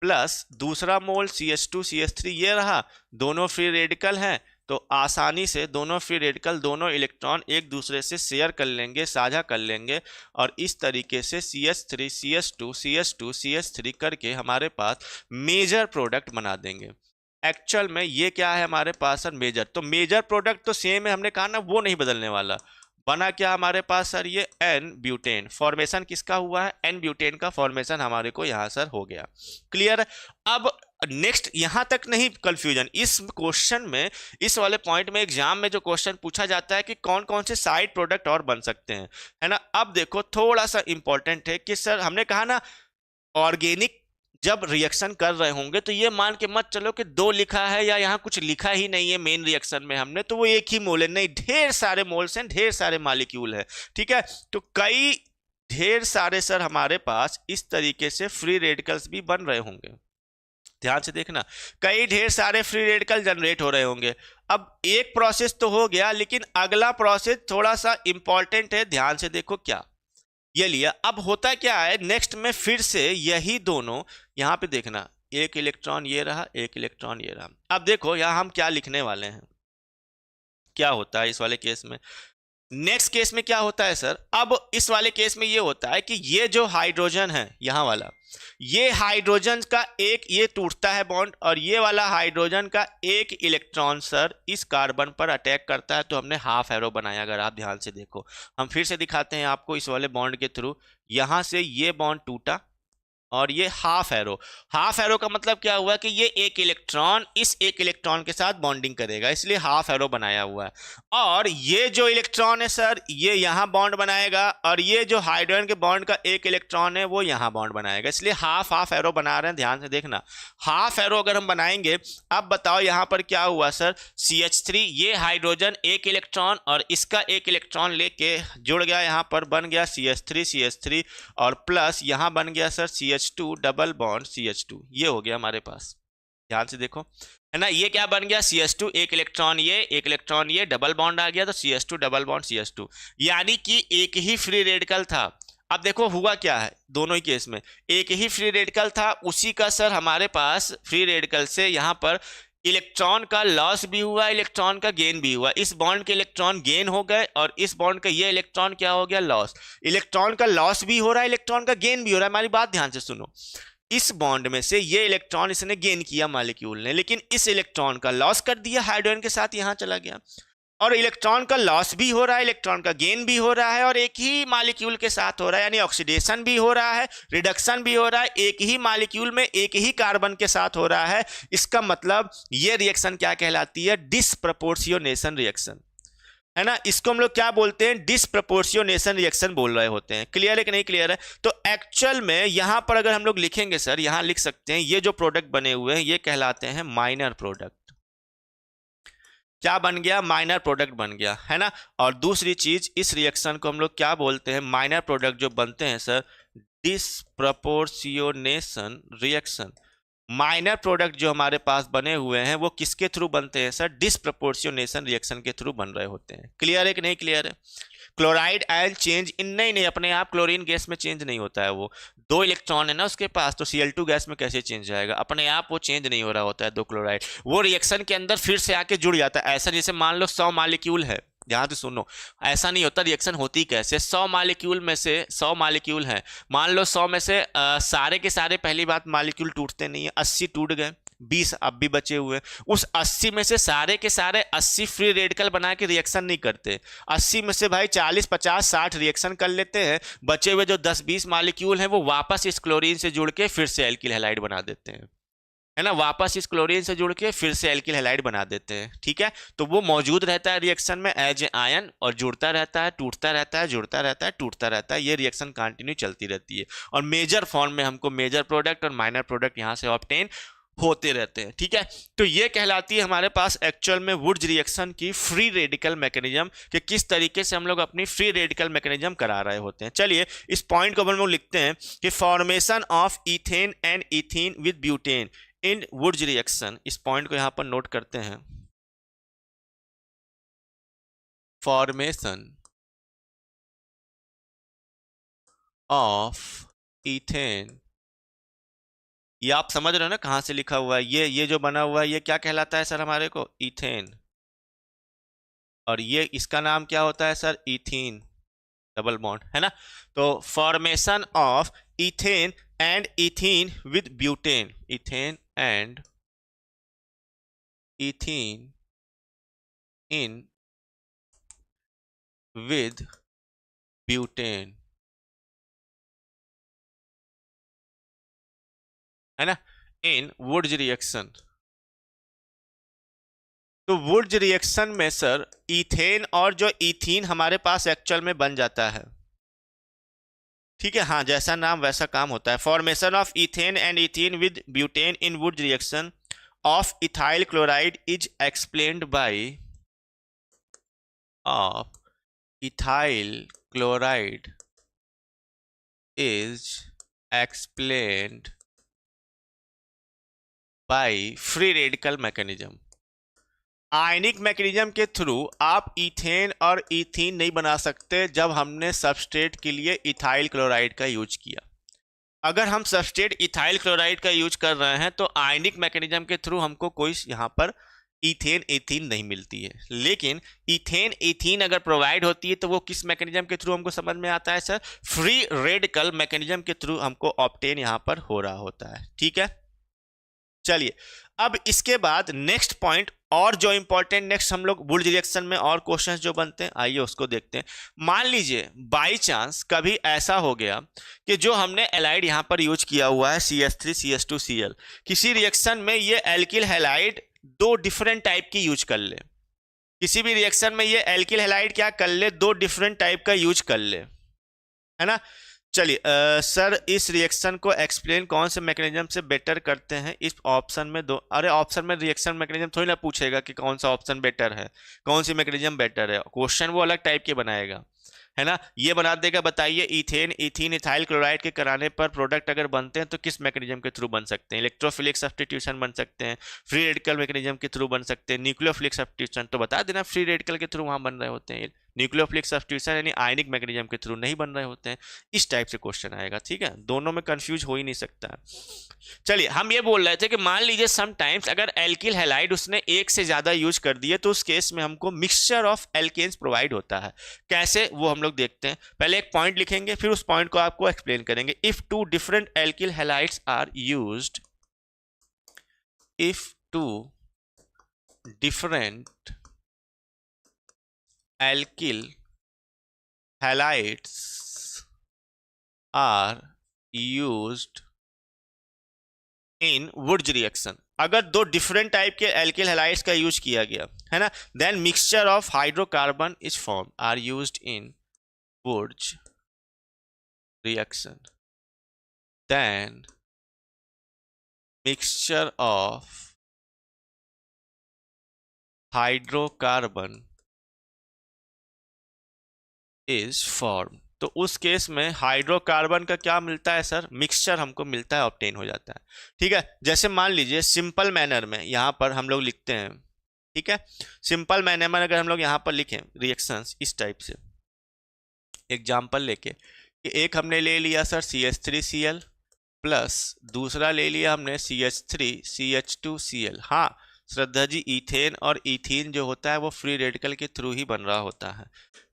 प्लस दूसरा मोल CH2 CH3 ये रहा, दोनों फ्री रेडिकल हैं, तो आसानी से दोनों फ्री रेडिकल दोनों इलेक्ट्रॉन एक दूसरे से शेयर कर लेंगे, साझा कर लेंगे, और इस तरीके से CH3 CH2 CH2 CH3 करके हमारे पास मेजर प्रोडक्ट बना देंगे। एक्चुअल में ये क्या है हमारे पास सर, मेजर। तो मेजर प्रोडक्ट तो सेम है, हमने कहा ना वो नहीं बदलने वाला। बना क्या हमारे पास सर, ये एन ब्यूटेन। फॉर्मेशन किसका हुआ है, एन ब्यूटेन का फॉर्मेशन हमारे को यहां सर हो गया। क्लियर है। अब नेक्स्ट, यहां तक नहीं कंफ्यूजन, इस क्वेश्चन में, इस वाले पॉइंट में एग्जाम में जो क्वेश्चन पूछा जाता है कि कौन कौन से साइड प्रोडक्ट और बन सकते हैं, है ना। अब देखो थोड़ा सा इंपॉर्टेंट है कि सर हमने कहा ना, ऑर्गेनिक जब रिएक्शन कर रहे होंगे तो ये मान के मत चलो कि 2 लिखा है या यहाँ कुछ लिखा ही नहीं है मेन रिएक्शन में हमने, तो वो एक ही मोल है। नहीं, ढेर सारे मोल्स हैं, ढेर सारे मॉलिक्यूल है। ठीक है, तो कई ढेर सारे सर हमारे पास इस तरीके से फ्री रेडिकल्स भी बन रहे होंगे। ध्यान से देखना, कई ढेर सारे फ्री रेडिकल जनरेट हो रहे होंगे। अब एक प्रोसेस तो हो गया, लेकिन अगला प्रोसेस थोड़ा सा इंपॉर्टेंट है, ध्यान से देखो। क्या ये लिया, अब होता क्या है नेक्स्ट में फिर से यही दोनों, यहां पे देखना, एक इलेक्ट्रॉन ये रहा, एक इलेक्ट्रॉन ये रहा। अब देखो यहां हम क्या लिखने वाले हैं, क्या होता है इस वाले केस में। नेक्स्ट केस में क्या होता है सर, अब इस वाले केस में ये होता है कि ये जो हाइड्रोजन है यहां वाला, ये हाइड्रोजन का एक ये टूटता है बॉन्ड, और ये वाला हाइड्रोजन का एक इलेक्ट्रॉन सर इस कार्बन पर अटैक करता है, तो हमने हाफ एरो बनाया। अगर आप ध्यान से देखो, हम फिर से दिखाते हैं आपको इस वाले बॉन्ड के थ्रू। यहां से ये बॉन्ड टूटा और ये हाफ एरो, हाफ एरो का मतलब क्या हुआ कि ये एक इलेक्ट्रॉन इस एक इलेक्ट्रॉन के साथ बॉन्डिंग करेगा, इसलिए हाफ एरो बनाया हुआ है। और ये जो इलेक्ट्रॉन है सर ये यहां बॉन्ड बनाएगा, और ये जो हाइड्रोजन के बॉन्ड का एक इलेक्ट्रॉन है वो यहां बॉन्ड बनाएगा, इसलिए हाफ हाफ एरो बना रहे हैं। ध्यान से देखना, हाफ एरो अगर हम बनाएंगे, अब बताओ यहां पर क्या हुआ सर, CH3, ये हाइड्रोजन एक इलेक्ट्रॉन और इसका एक इलेक्ट्रॉन लेके जुड़ गया, यहां पर बन गया CH3 और प्लस यहां बन गया sir CH2 double bond CH2, ये हो गया हमारे पास। ध्यान से देखो, है ना, ये क्या बन गया, CH2 एक इलेक्ट्रॉन ये, एक इलेक्ट्रॉन ये, डबल बॉन्ड आ गया, तो CH2 डबल बॉन्ड CH2, यानी कि एक ही फ्री रेडिकल था। अब देखो हुआ क्या है, दोनों ही केस में एक ही फ्री रेडिकल था, उसी का सर हमारे पास फ्री रेडिकल से यहां पर इलेक्ट्रॉन का लॉस भी हुआ, इलेक्ट्रॉन का गेन भी हुआ। इस बॉन्ड के इलेक्ट्रॉन गेन हो गए और इस बॉन्ड का ये इलेक्ट्रॉन क्या हो गया, लॉस। इलेक्ट्रॉन का लॉस भी हो रहा है, इलेक्ट्रॉन का गेन भी हो रहा है। हमारी बात ध्यान से सुनो, इस बॉन्ड में से ये इलेक्ट्रॉन इसने गेन किया मॉलिक्यूल ने, लेकिन इस इलेक्ट्रॉन का लॉस कर दिया, हाइड्रोजन के साथ यहां चला गया। और इलेक्ट्रॉन का लॉस भी हो रहा है, इलेक्ट्रॉन का गेन भी हो रहा है, और एक ही मॉलिक्यूल के साथ हो रहा है, यानी ऑक्सीडेशन भी हो रहा है, रिडक्शन भी हो रहा है, एक ही मॉलिक्यूल में एक ही कार्बन के साथ हो रहा है। इसका मतलब ये रिएक्शन क्या कहलाती है, डिसप्रपोर्शियोनेशन रिएक्शन, है ना। इसको हम लोग क्या बोलते हैं, डिसप्रपोर्शियोनेशन रिएक्शन बोल रहे होते हैं। क्लियर है कि नहीं क्लियर है। तो एक्चुअल में यहां पर अगर हम लोग लिखेंगे सर, यहां लिख सकते हैं ये जो प्रोडक्ट बने हुए हैं ये कहलाते हैं माइनर प्रोडक्ट। क्या बन गया, माइनर प्रोडक्ट बन गया, है ना। और दूसरी चीज, इस रिएक्शन को हम लोग क्या बोलते हैं, माइनर प्रोडक्ट जो बनते हैं सर, डिसप्रपोर्शियोनेशन रिएक्शन। माइनर प्रोडक्ट जो हमारे पास बने हुए हैं वो किसके थ्रू बनते हैं सर, डिसप्रपोर्शियोनेशन रिएक्शन के थ्रू बन रहे होते हैं। क्लियर है कि नहीं क्लियर है। क्लोराइड आयन चेंज इन, नहीं अपने आप क्लोरीन गैस में चेंज नहीं होता है, वो 2 इलेक्ट्रॉन है ना उसके पास, तो Cl2 गैस में कैसे चेंज जाएगा, अपने आप वो चेंज नहीं हो रहा होता है 2 क्लोराइड, वो रिएक्शन के अंदर फिर से आके जुड़ जाता है। ऐसा जैसे मान लो 100 मॉलिक्यूल है, ध्यान से सुनो, ऐसा नहीं होता। रिएक्शन होती कैसे, 100 मॉलिक्यूल में से 100 मॉलिक्यूल हैं, मान लो 100 में से सारे के सारे, पहली बात मॉलिक्यूल टूटते नहीं है, 80 टूट गए, 20 अब भी बचे हुए। उस 80 में से सारे के सारे 80 फ्री रेडिकल बना के रिएक्शन नहीं करते, 80 में से भाई 40 50 60 रिएक्शन कर लेते हैं, बचे हुए जो 10-20 मॉलिक्यूल हैं वो वापस इस क्लोरीन से जुड़ के फिर से एल्किल हैलाइड बना देते हैं, है ना, वापस इस क्लोरीन से जुड़ के फिर से एल्किल हैलाइड बना देते हैं। ठीक है, तो वो मौजूद रहता है रिएक्शन में एज ए आयन, और जुड़ता रहता है, टूटता रहता है, जुड़ता रहता है, टूटता रहता है, ये रिएक्शन कंटिन्यू चलती रहती है। और मेजर फॉर्म में हमको मेजर प्रोडक्ट और माइनर प्रोडक्ट यहाँ से ऑब्टेन होते रहते हैं। ठीक है, तो ये कहलाती है हमारे पास एक्चुअल में वुड्स रिएक्शन की फ्री रेडिकल मैकेनिज्म, कि किस तरीके से हम लोग अपनी फ्री रेडिकल मैकेनिज्म करा रहे होते हैं। चलिए इस पॉइंट को हम लोग लिखते हैं कि formation of ethane and ethene with butane in Wurtz reaction, इस पॉइंट को यहां पर नोट करते हैं। फॉर्मेशन ऑफ इथेन, ये आप समझ रहे हो ना कहां से लिखा हुआ है, ये जो बना हुआ है ये क्या कहलाता है सर हमारे को, इथेन, और ये इसका नाम क्या होता है सर, इथीन डबल बॉन्ड, है ना। तो formation of ethane and ethene with butane, ethane and ethene in with butane, है ना, इन वुड्स रिएक्शन। तो वुड्स रिएक्शन में सर इथेन और जो इथीन हमारे पास एक्चुअल में बन जाता है, ठीक है, हाँ, जैसा नाम वैसा काम होता है। Formation of ethane and ethene with butane in would reaction of ethyl chloride is explained bye of ethyl chloride is explained by free radical mechanism. Ionic mechanism के थ्रू आप इथेन और इथीन नहीं बना सकते जब हमने सबस्ट्रेट के लिए इथाइल क्लोराइड का यूज किया। अगर हम सबस्ट्रेट इथाइल क्लोराइड का यूज कर रहे हैं तो आयनिक मैकेनिज्म के थ्रू हमको कोई यहाँ पर इथेन इथीन नहीं मिलती है। लेकिन इथेन इथीन अगर प्रोवाइड होती है तो वो किस मैकेनिज्म के थ्रू हमको समझ में आता है सर? फ्री रेडिकल मैकेनिज्म के थ्रू हमको ऑब्टेन यहाँ पर हो रहा होता है। ठीक है, चलिए अब इसके बाद नेक्स्ट पॉइंट और जो इंपॉर्टेंट नेक्स्ट हम लोग वुड रिएक्शन में और क्वेश्चंस जो बनते हैं, आइए उसको देखते हैं। मान लीजिए बाई चांस कभी ऐसा हो गया कि जो हमने एलाइड यहां पर यूज किया हुआ है CH3CH2Cl, किसी रिएक्शन में ये एल्किल हैलाइड दो डिफरेंट टाइप की यूज कर ले। किसी भी रिएक्शन में ये एल्किल हैलाइड क्या कर ले? दो डिफरेंट टाइप का यूज कर ले, है ना। चलिए सर इस रिएक्शन को एक्सप्लेन कौन से मैकेनिज्म से बेटर करते हैं? इस ऑप्शन में दो, अरे ऑप्शन में रिएक्शन मैकेनिज्म थोड़ी ना पूछेगा कि कौन सा ऑप्शन बेटर है, कौन सी मैकेनिज्म बेटर है। क्वेश्चन वो अलग टाइप के बनाएगा, है ना। ये बना देगा, बताइए इथेन इथीन इथाइल क्लोराइड के कराने पर प्रोडक्ट अगर बनते हैं तो किस मैकेनिज्म के थ्रू बन सकते हैं? इलेक्ट्रोफिलिक सब्स्टिट्यूशन बन सकते हैं, फ्री रेडिकल मैकेनिज्म के थ्रू बन सकते हैं, न्यूक्लियोफिलिक सब्स्टिट्यूशन तो बता देना फ्री रेडिकल के थ्रू वहां बन रहे होते हैं, न्यूक्लियोफिलिक सब्स्टिट्यूशन यानी आयनिक मैकेनिज्म के थ्रू नहीं बन रहे होते हैं। इस टाइप से क्वेश्चन आएगा, ठीक है, दोनों में कंफ्यूज हो ही नहीं सकता है। चलिए हम ये बोल रहे थे कि मान लीजिए समटाइम्स अगर एल्किल हैलाइड उसने एक से ज्यादा यूज कर दिए तो उस केस में हमको मिक्सचर ऑफ एल्केन्स प्रोवाइड होता है। कैसे वो हम लोग देखते हैं। पहले एक पॉइंट लिखेंगे फिर उस पॉइंट को आपको एक्सप्लेन करेंगे। If two different alkyl halides are used, if two different alkyl halides are used in Wurtz reaction, अगर दो डिफरेंट टाइप के एल्किल हैलाइड्स का यूज किया गया है ना, then mixture of hydrocarbon is form are used in Wurtz reaction, then mixture of hydrocarbon is form. तो उस केस में हाइड्रोकार्बन का क्या मिलता है सर? मिक्सचर हमको मिलता है, ऑब्टेन हो जाता है। ठीक है, जैसे मान लीजिए सिंपल मैनर में यहां पर हम लोग लिखते हैं, ठीक है, सिंपल मैनर में अगर हम लोग यहां पर लिखें रिएक्शंस इस टाइप से, एग्जांपल लेके कि एक हमने ले लिया सर CH3Cl प्लस दूसरा ले लिया हमने CH3CH2Cl। हाँ श्रद्धा जी, इथेन और इथीन जो होता है वो फ्री रेडिकल के थ्रू ही बन रहा होता है।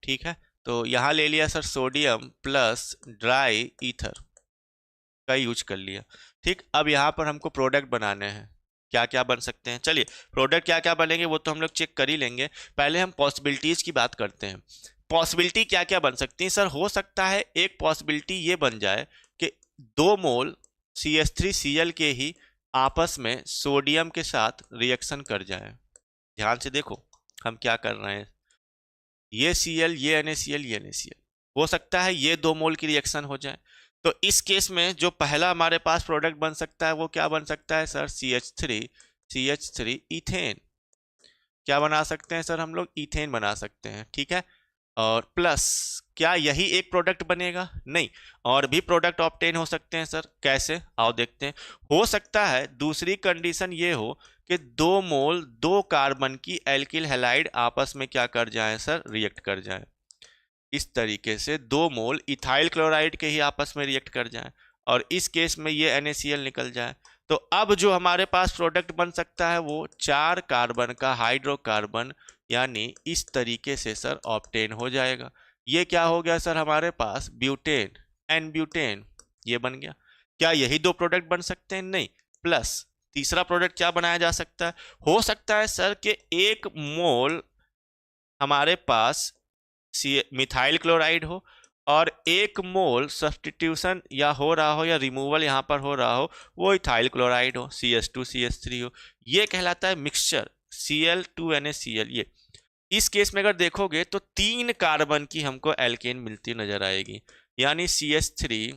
ठीक है, तो यहाँ ले लिया sir sodium plus dry ether का यूज कर लिया। ठीक, अब यहाँ पर हमको प्रोडक्ट बनाने हैं, क्या क्या बन सकते हैं। चलिए प्रोडक्ट क्या क्या बनेंगे वो तो हम लोग चेक कर ही लेंगे, पहले हम पॉसिबिलिटीज की बात करते हैं। पॉसिबिलिटी क्या क्या बन सकती है सर? हो सकता है एक पॉसिबिलिटी ये बन जाए कि 2 मोल CH3Cl के ही आपस में सोडियम के साथ रिएक्शन कर जाए। ध्यान से देखो हम क्या कर रहे हैं, ये Cl ये NaCl ये NaCl, हो सकता है ये 2 मोल की रिएक्शन हो जाए। तो इस केस में जो पहला हमारे पास प्रोडक्ट बन सकता है वो क्या बन सकता है सर? CH3 ethane. क्या बना सकते हैं सर हम लोग? इथेन बना सकते हैं। ठीक है, और प्लस क्या यही एक प्रोडक्ट बनेगा? नहीं, और भी प्रोडक्ट ऑब्टेन हो सकते हैं सर। कैसे? आओ देखते हैं। हो सकता है दूसरी कंडीशन ये हो कि 2 मोल 2 कार्बन की एल्किल हैलाइड आपस में क्या कर जाएं सर? रिएक्ट कर जाएं। इस तरीके से 2 मोल इथाइल क्लोराइड के ही आपस में रिएक्ट कर जाएं और इस केस में ये NaCl निकल जाए। तो अब जो हमारे पास प्रोडक्ट बन सकता है वो 4 कार्बन का हाइड्रोकार्बन यानी इस तरीके से सर ऑब्टेन हो जाएगा। ये क्या हो गया सर हमारे पास? ब्यूटेन एंड ब्यूटेन, ये बन गया। क्या यही 2 प्रोडक्ट बन सकते हैं? नहीं, प्लस तीसरा प्रोडक्ट क्या बनाया जा सकता है? हो सकता है सर कि 1 मोल हमारे पास मिथाइल क्लोराइड हो और 1 मोल सब्स्टिट्यूशन या हो रहा हो या रिमूवल यहाँ पर हो रहा हो वो इथाइल क्लोराइड हो, CH2CH3 हो। ये कहलाता है मिक्सचर Cl2NaCl। ये इस केस में अगर देखोगे तो 3 कार्बन की हमको एल्केन मिलती नजर आएगी। यानी CH3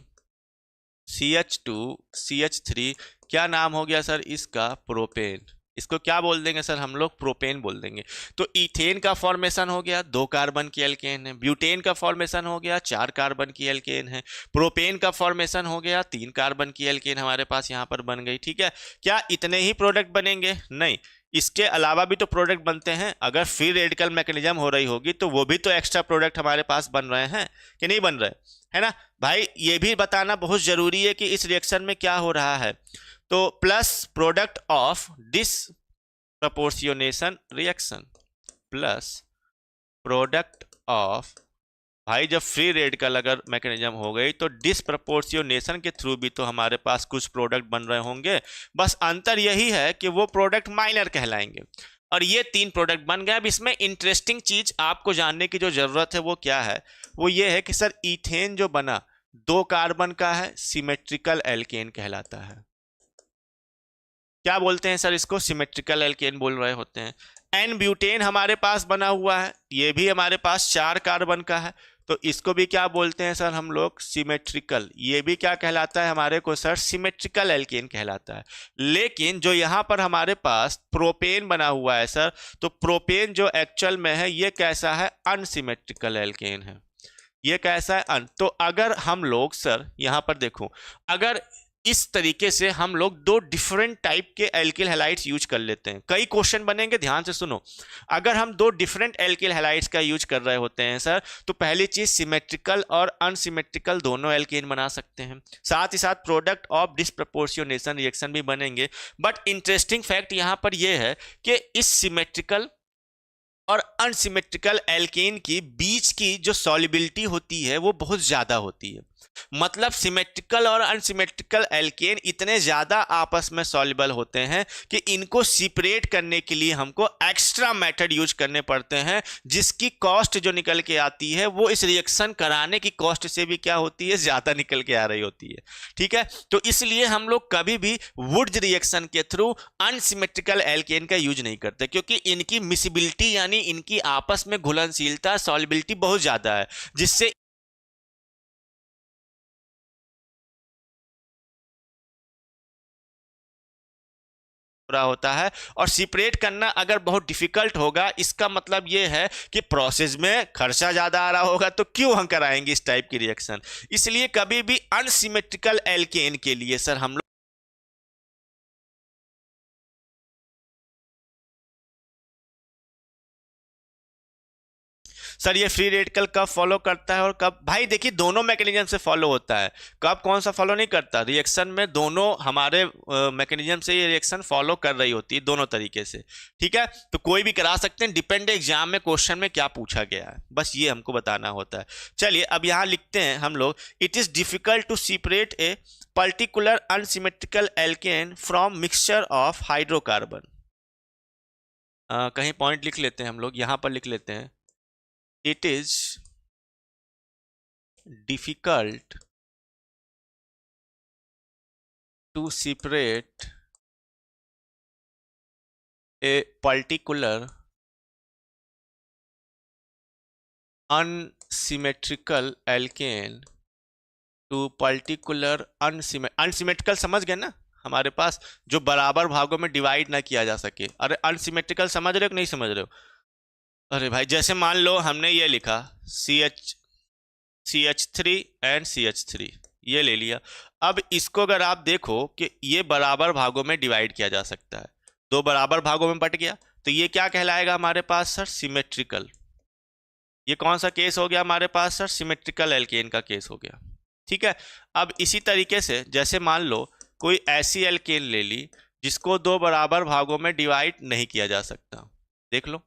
CH2 CH3, क्या नाम हो गया सर इसका? प्रोपेन। इसको क्या बोल देंगे सर हम लोग? प्रोपेन बोल देंगे। तो इथेन का फॉर्मेशन हो गया, 2 कार्बन की एल्केन है। ब्यूटेन का फॉर्मेशन हो गया, 4 कार्बन की एल्केन है। प्रोपेन का फॉर्मेशन हो गया, 3 कार्बन की एल्केन हमारे पास यहाँ पर बन गई। ठीक है, क्या इतने ही प्रोडक्ट बनेंगे? नहीं, इसके अलावा भी तो प्रोडक्ट बनते हैं। अगर फ्री रेडिकल मैकेनिज्म हो रही होगी तो वो भी तो एक्स्ट्रा प्रोडक्ट हमारे पास बन रहे हैं कि नहीं बन रहे, है ना भाई? ये भी बताना बहुत जरूरी है कि इस रिएक्शन में क्या हो रहा है। तो plus product of disproportionation reaction, plus product of, भाई जब फ्री रेडिकल अगर मैकेनिज्म हो गई तो डिसप्रपोर्शनेशन के थ्रू भी तो हमारे पास कुछ प्रोडक्ट बन रहे होंगे। बस अंतर यही है कि वो प्रोडक्ट माइनर कहलाएंगे और ये 3 प्रोडक्ट बन गए। अब इसमें इंटरेस्टिंग चीज आपको जानने की जो जरूरत है वो क्या है? वो ये है कि सर इथेन जो बना 2 कार्बन का है, सिमेट्रिकल एल्केन कहलाता है। क्या बोलते हैं सर इसको? सिमेट्रिकल एल्केन बोल रहे होते हैं। एन ब्यूटेन हमारे पास बना हुआ है, ये भी हमारे पास 4 कार्बन का है, तो इसको भी क्या बोलते हैं सर हम लोग? सिमेट्रिकल। ये भी क्या कहलाता है हमारे को सर? सिमेट्रिकल एल्केन कहलाता है। लेकिन जो यहाँ पर हमारे पास प्रोपेन बना हुआ है सर, तो प्रोपेन जो एक्चुअल में है ये कैसा है? अनसिमेट्रिकल एल्केन है। ये कैसा है? तो अगर हम लोग सर यहाँ पर देखो, अगर इस तरीके से हम लोग 2 डिफरेंट टाइप के एल्किल हैलाइड्स यूज कर लेते हैं, कई क्वेश्चन बनेंगे, ध्यान से सुनो। अगर हम 2 डिफरेंट एल्किल हैलाइड्स का यूज कर रहे होते हैं सर, तो पहली चीज सिमेट्रिकल और अनसिमेट्रिकल दोनों एल्केन बना सकते हैं, साथ ही साथ प्रोडक्ट ऑफ डिसप्रपोर्शनेशन रिएक्शन भी बनेंगे। बट इंटरेस्टिंग फैक्ट यहां पर यह है कि इस सिमेट्रिकल और अनसिमेट्रिकल एल्केन की बीच की जो सॉल्युबिलिटी होती है वो बहुत ज्यादा होती है। मतलब सिमेट्रिकल और अनसिमेट्रिकल एल्केन इतने ज्यादा आपस में सॉल्युबल होते हैं कि इनको सेपरेट करने के लिए हमको एक्स्ट्रा मेथड यूज करने पड़ते हैं, जिसकी कॉस्ट जो निकल के आती है वो इस रिएक्शन कराने की कॉस्ट से भी क्या होती है? ज्यादा निकल के आ रही होती है। ठीक है, तो इसलिए हम लोग कभी भी वुड्स रिएक्शन के थ्रू अनसिमेट्रिकल एल्केन का यूज नहीं करते, क्योंकि इनकी मिसिबिलिटी यानी इनकी आपस में घुलनशीलता, सॉल्युबिलिटी बहुत ज्यादा है, जिससे पूरा होता है। और सेपरेट करना अगर बहुत डिफिकल्ट होगा, इसका मतलब यह है कि प्रोसेस में खर्चा ज्यादा आ रहा होगा, तो क्यों हम कराएंगे इस टाइप की रिएक्शन? इसलिए कभी भी अनसिमेट्रिकल एल्केन के लिए सर हम लोग सर ये फ्री रेडिकल कब फॉलो करता है और कब? भाई देखिए दोनों मैकेनिज्म से फॉलो होता है। कब कौन सा फॉलो नहीं करता? रिएक्शन में दोनों हमारे मैकेनिज्म से ये रिएक्शन फॉलो कर रही होती है, दोनों तरीके से। ठीक है, तो कोई भी करा सकते हैं, डिपेंड एग्जाम में क्वेश्चन में क्या पूछा गया है, बस ये हमको बताना होता है। चलिए अब यहाँ लिखते हैं हम लोग, it is difficult to separate a particular unsymmetrical alkane from mixture of hydrocarbon. कहीं पॉइंट लिख लेते हैं हम लोग, यहाँ पर लिख लेते हैं, it is difficult to separate a particular unsymmetrical alkane to particular unsymmetrical समझ गए ना? हमारे पास जो बराबर भागों में डिवाइड ना किया जा सके। अरे अनसिमेट्रिकल समझ रहे हो कि नहीं समझ रहे हो? अरे भाई जैसे मान लो हमने ये लिखा CH3 एंड CH3, ये ले लिया। अब इसको अगर आप देखो कि ये बराबर भागों में डिवाइड किया जा सकता है, 2 बराबर भागों में बट गया, तो ये क्या कहलाएगा हमारे पास सर? सिमेट्रिकल। ये कौन सा केस हो गया हमारे पास सर? सिमेट्रिकल एल्केन का केस हो गया। ठीक है, अब इसी तरीके से जैसे मान लो कोई ऐसी एल्केन ले ली जिसको 2 बराबर भागों में डिवाइड नहीं किया जा सकता, देख लो,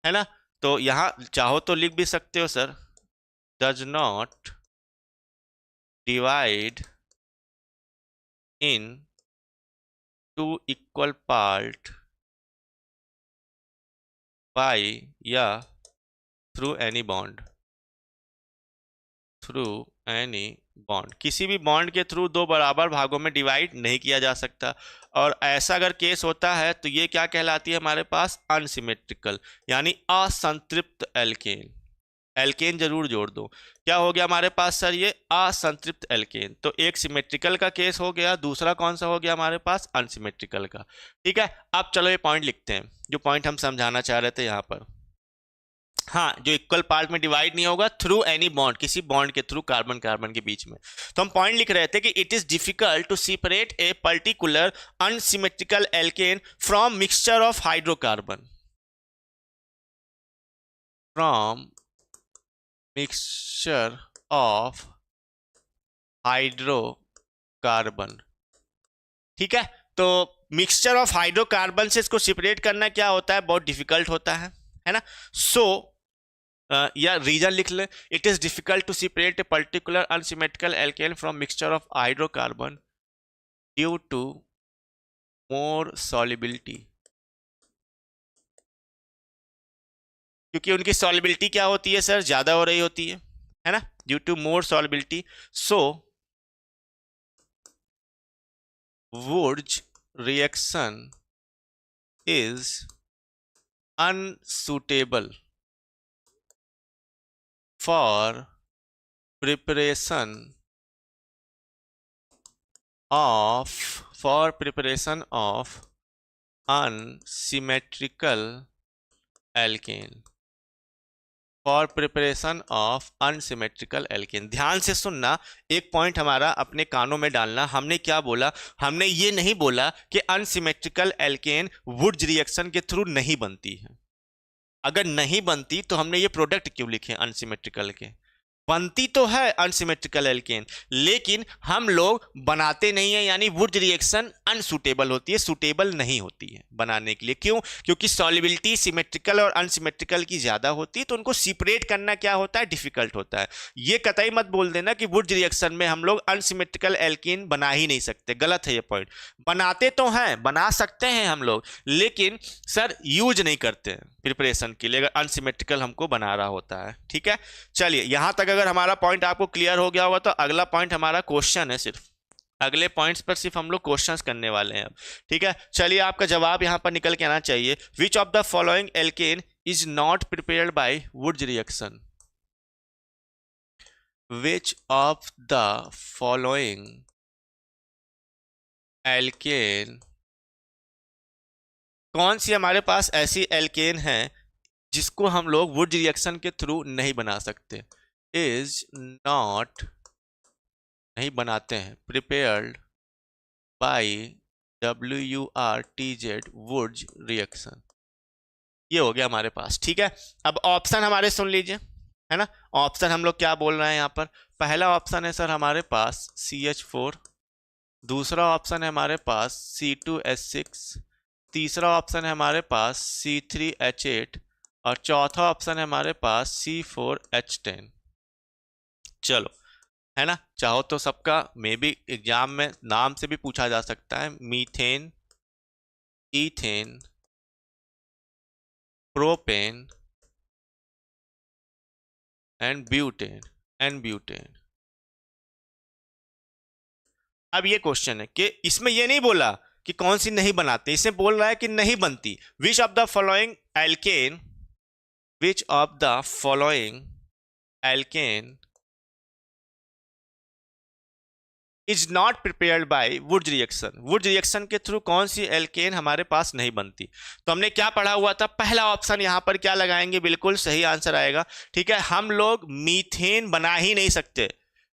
है ना? तो यहां चाहो तो लिख भी सकते हो sir, does not divide in 2 equal part by या through any bond. Through any bond, किसी भी बॉन्ड के थ्रू 2 बराबर भागों में डिवाइड नहीं किया जा सकता। और ऐसा अगर केस होता है तो ये क्या कहलाती है हमारे पास? अनसिमेट्रिकल, यानी असंतृप्त एल्केन। एल्केन जरूर जोड़ दो। क्या हो गया हमारे पास सर, ये असंतृप्त एल्केन। तो एक सिमेट्रिकल का केस हो गया, दूसरा कौन सा हो गया हमारे पास, अनसिमेट्रिकल का। ठीक है, अब चलो ये पॉइंट लिखते हैं, जो पॉइंट हम समझाना चाह रहे थे यहाँ पर। हाँ, जो इक्वल पार्ट में डिवाइड नहीं होगा थ्रू एनी बॉन्ड, किसी बॉन्ड के थ्रू कार्बन कार्बन के बीच में। तो हम पॉइंट लिख रहे थे कि it is difficult to separate a particular unsymmetrical alkane from mixture of hydrocarbon, from mixture of hydrocarbon. ठीक है, तो मिक्सचर ऑफ हाइड्रोकार्बन से इसको सेपरेट करना क्या होता है, बहुत डिफिकल्ट होता है ना। सो या रीजन लिख ले, it is difficult to separate a particular unsymmetrical alkane from mixture of hydrocarbon due to more solubility, क्योंकि उनकी सॉल्युबिलिटी क्या होती है सर, ज्यादा हो रही होती है ना, due to more solubility. So Wurtz reaction is unsuitable for preparation of unsymmetrical alkane, for preparation of unsymmetrical alkane. ध्यान से सुनना, एक पॉइंट हमारा अपने कानों में डालना। हमने क्या बोला, हमने ये नहीं बोला कि अनसिमेट्रिकल एल्केन वुड्स रिएक्शन के थ्रू नहीं बनती है। अगर नहीं बनती तो हमने ये प्रोडक्ट क्यों लिखे अनसिमेट्रिकल के। बनती तो है अनसिमेट्रिकल एल्केन, लेकिन हम लोग बनाते नहीं है, यानी वुड्स रिएक्शन अनसूटेबल होती है, सूटेबल नहीं होती है बनाने के लिए। क्यों? क्योंकि सॉल्युबिलिटी सिमेट्रिकल और अनसिमेट्रिकल की ज्यादा होती है, तो उनको सेपरेट करना क्या होता है, डिफिकल्ट होता है। ये कतई मत बोल देना कि वुड्स रिएक्शन में हम लोग अनसिमेट्रिकल एल्केन बना ही नहीं सकते, गलत है ये पॉइंट। बनाते तो हैं, बना सकते हैं हम लोग, लेकिन सर यूज नहीं करते हैं प्रिपरेशन के लिए, अगर अनसिमेट्रिकल हमको बना रहा होता है। ठीक है, चलिए यहां तक अगर हमारा पॉइंट आपको क्लियर हो गया होगा तो अगला पॉइंट हमारा क्वेश्चन है। सिर्फ अगले पॉइंट्स पर सिर्फ हम लोग क्वेश्चंस करने वाले हैं अब। ठीक है, चलिए आपका जवाब यहां पर निकल के आना चाहिए। Which of the following alkane is not prepared by Wurtz reaction, which of the following alkane, कौन सी हमारे पास ऐसी एल्केन है जिसको हम लोग वुड्स रिएक्शन के थ्रू नहीं बना सकते, इज नॉट, नहीं बनाते हैं, prepared by WURTZ Wurtz reaction. ये हो गया हमारे पास। ठीक है, अब ऑप्शन हमारे सुन लीजिए, है ना। ऑप्शन हम लोग क्या बोल रहे हैं यहाँ पर, पहला ऑप्शन है सर हमारे पास CH4, दूसरा ऑप्शन है हमारे पास C2H6, तीसरा ऑप्शन है हमारे पास C3H8 और चौथा ऑप्शन है हमारे पास C4H10। चलो, है ना, चाहो तो सबका मे बी एग्जाम में नाम से भी पूछा जा सकता है, methane, ethane, propane and butane. अब ये क्वेश्चन है कि इसमें ये नहीं बोला कि कौन सी नहीं बनाते, इसमें बोल रहा है कि नहीं बनती। Which of the following alkane, which of the following alkane is not prepared by Wurtz reaction, Wurtz reaction के थ्रू कौन सी एल्केन हमारे पास नहीं बनती। तो हमने क्या पढ़ा हुआ था, पहला ऑप्शन यहां पर क्या लगाएंगे, बिल्कुल सही आंसर आएगा। ठीक है, हम लोग मीथेन बना ही नहीं सकते।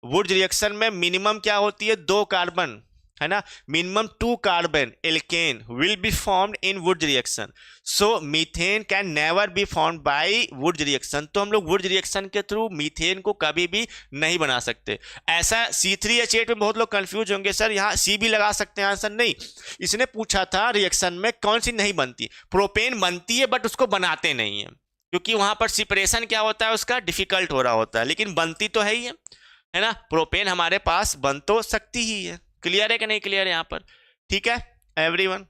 वुड्स रिएक्शन में मिनिमम क्या होती है, 2 कार्बन, है ना, minimum 2 carbon alkane will be formed in Wurtz reaction, so methane can never be formed by Wurtz reaction. तो हम लोग वुड्स रिएक्शन के थ्रू मीथेन को कभी भी नहीं बना सकते। ऐसा C3H8 में बहुत लोग कंफ्यूज होंगे, सर यहाँ C भी लगा सकते हैं आंसर, नहीं, इसने पूछा था रिएक्शन में कौन सी नहीं बनती। प्रोपेन बनती है बट उसको बनाते नहीं है, क्योंकि वहां पर सेपरेशन क्या होता है उसका, डिफिकल्ट हो रहा होता है, लेकिन बनती तो है ही है ना। प्रोपेन हमारे पास बन तो सकती ही है। क्लियर है कि नहीं क्लियर है यहाँ पर। ठीक है एवरीवन,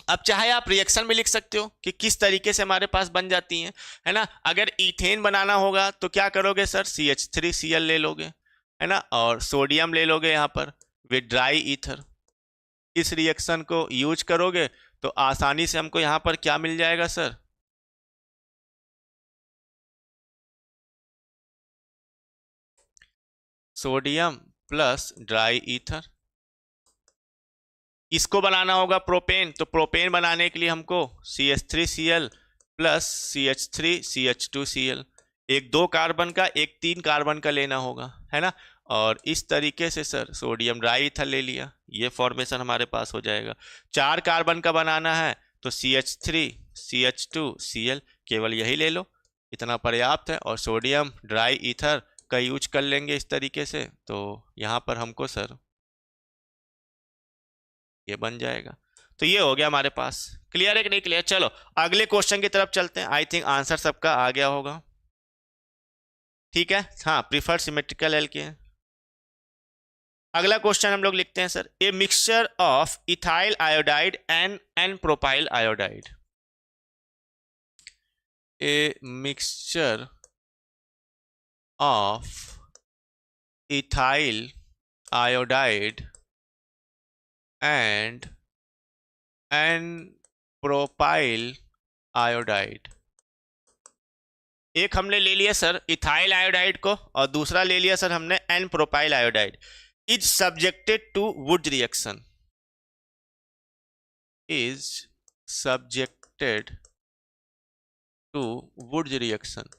अब चाहे आप रिएक्शन में लिख सकते हो कि किस तरीके से हमारे पास बन जाती हैं, है ना। अगर इथेन बनाना होगा तो क्या करोगे सर, CH3Cl ले लोगे, है ना, और सोडियम ले लोगे यहाँ पर विद ड्राई ईथर। इस रिएक्शन को यूज करोगे तो आसानी से हमको यहाँ पर क्या मिल जाएगा sir, sodium plus dry ether. इसको बनाना होगा प्रोपेन, तो प्रोपेन बनाने के लिए हमको CH3Cl प्लस CH3CH2Cl, एक 2 कार्बन का एक 3 कार्बन का लेना होगा, है ना। और इस तरीके से सर सोडियम ड्राई ईथर ले लिया, ये फॉर्मेशन हमारे पास हो जाएगा। 4 कार्बन का बनाना है तो CH3CH2Cl, केवल यही ले लो, इतना पर्याप्त है। और सोडियम ड्राई ईथर का यूज कर लेंगे इस तरीके से, तो यहाँ पर हमको सर ये बन जाएगा। तो ये हो गया हमारे पास। क्लियर है कि नहीं क्लियर? चलो अगले क्वेश्चन की तरफ चलते हैं। आई थिंक आंसर सबका आ गया होगा, ठीक है। हाँ, प्रीफर्ड सिमेट्रिकल एल्केन। अगला क्वेश्चन हम लोग लिखते हैं sir, a mixture of ethyl iodide and n propyl iodide. A mixture of ethyl iodide and n propyl iodide. एक हमने ले लिया सर इथाइल आयोडाइड को और दूसरा ले लिया सर हमने N propyl iodide. Is subjected to would reaction, is subjected to would reaction.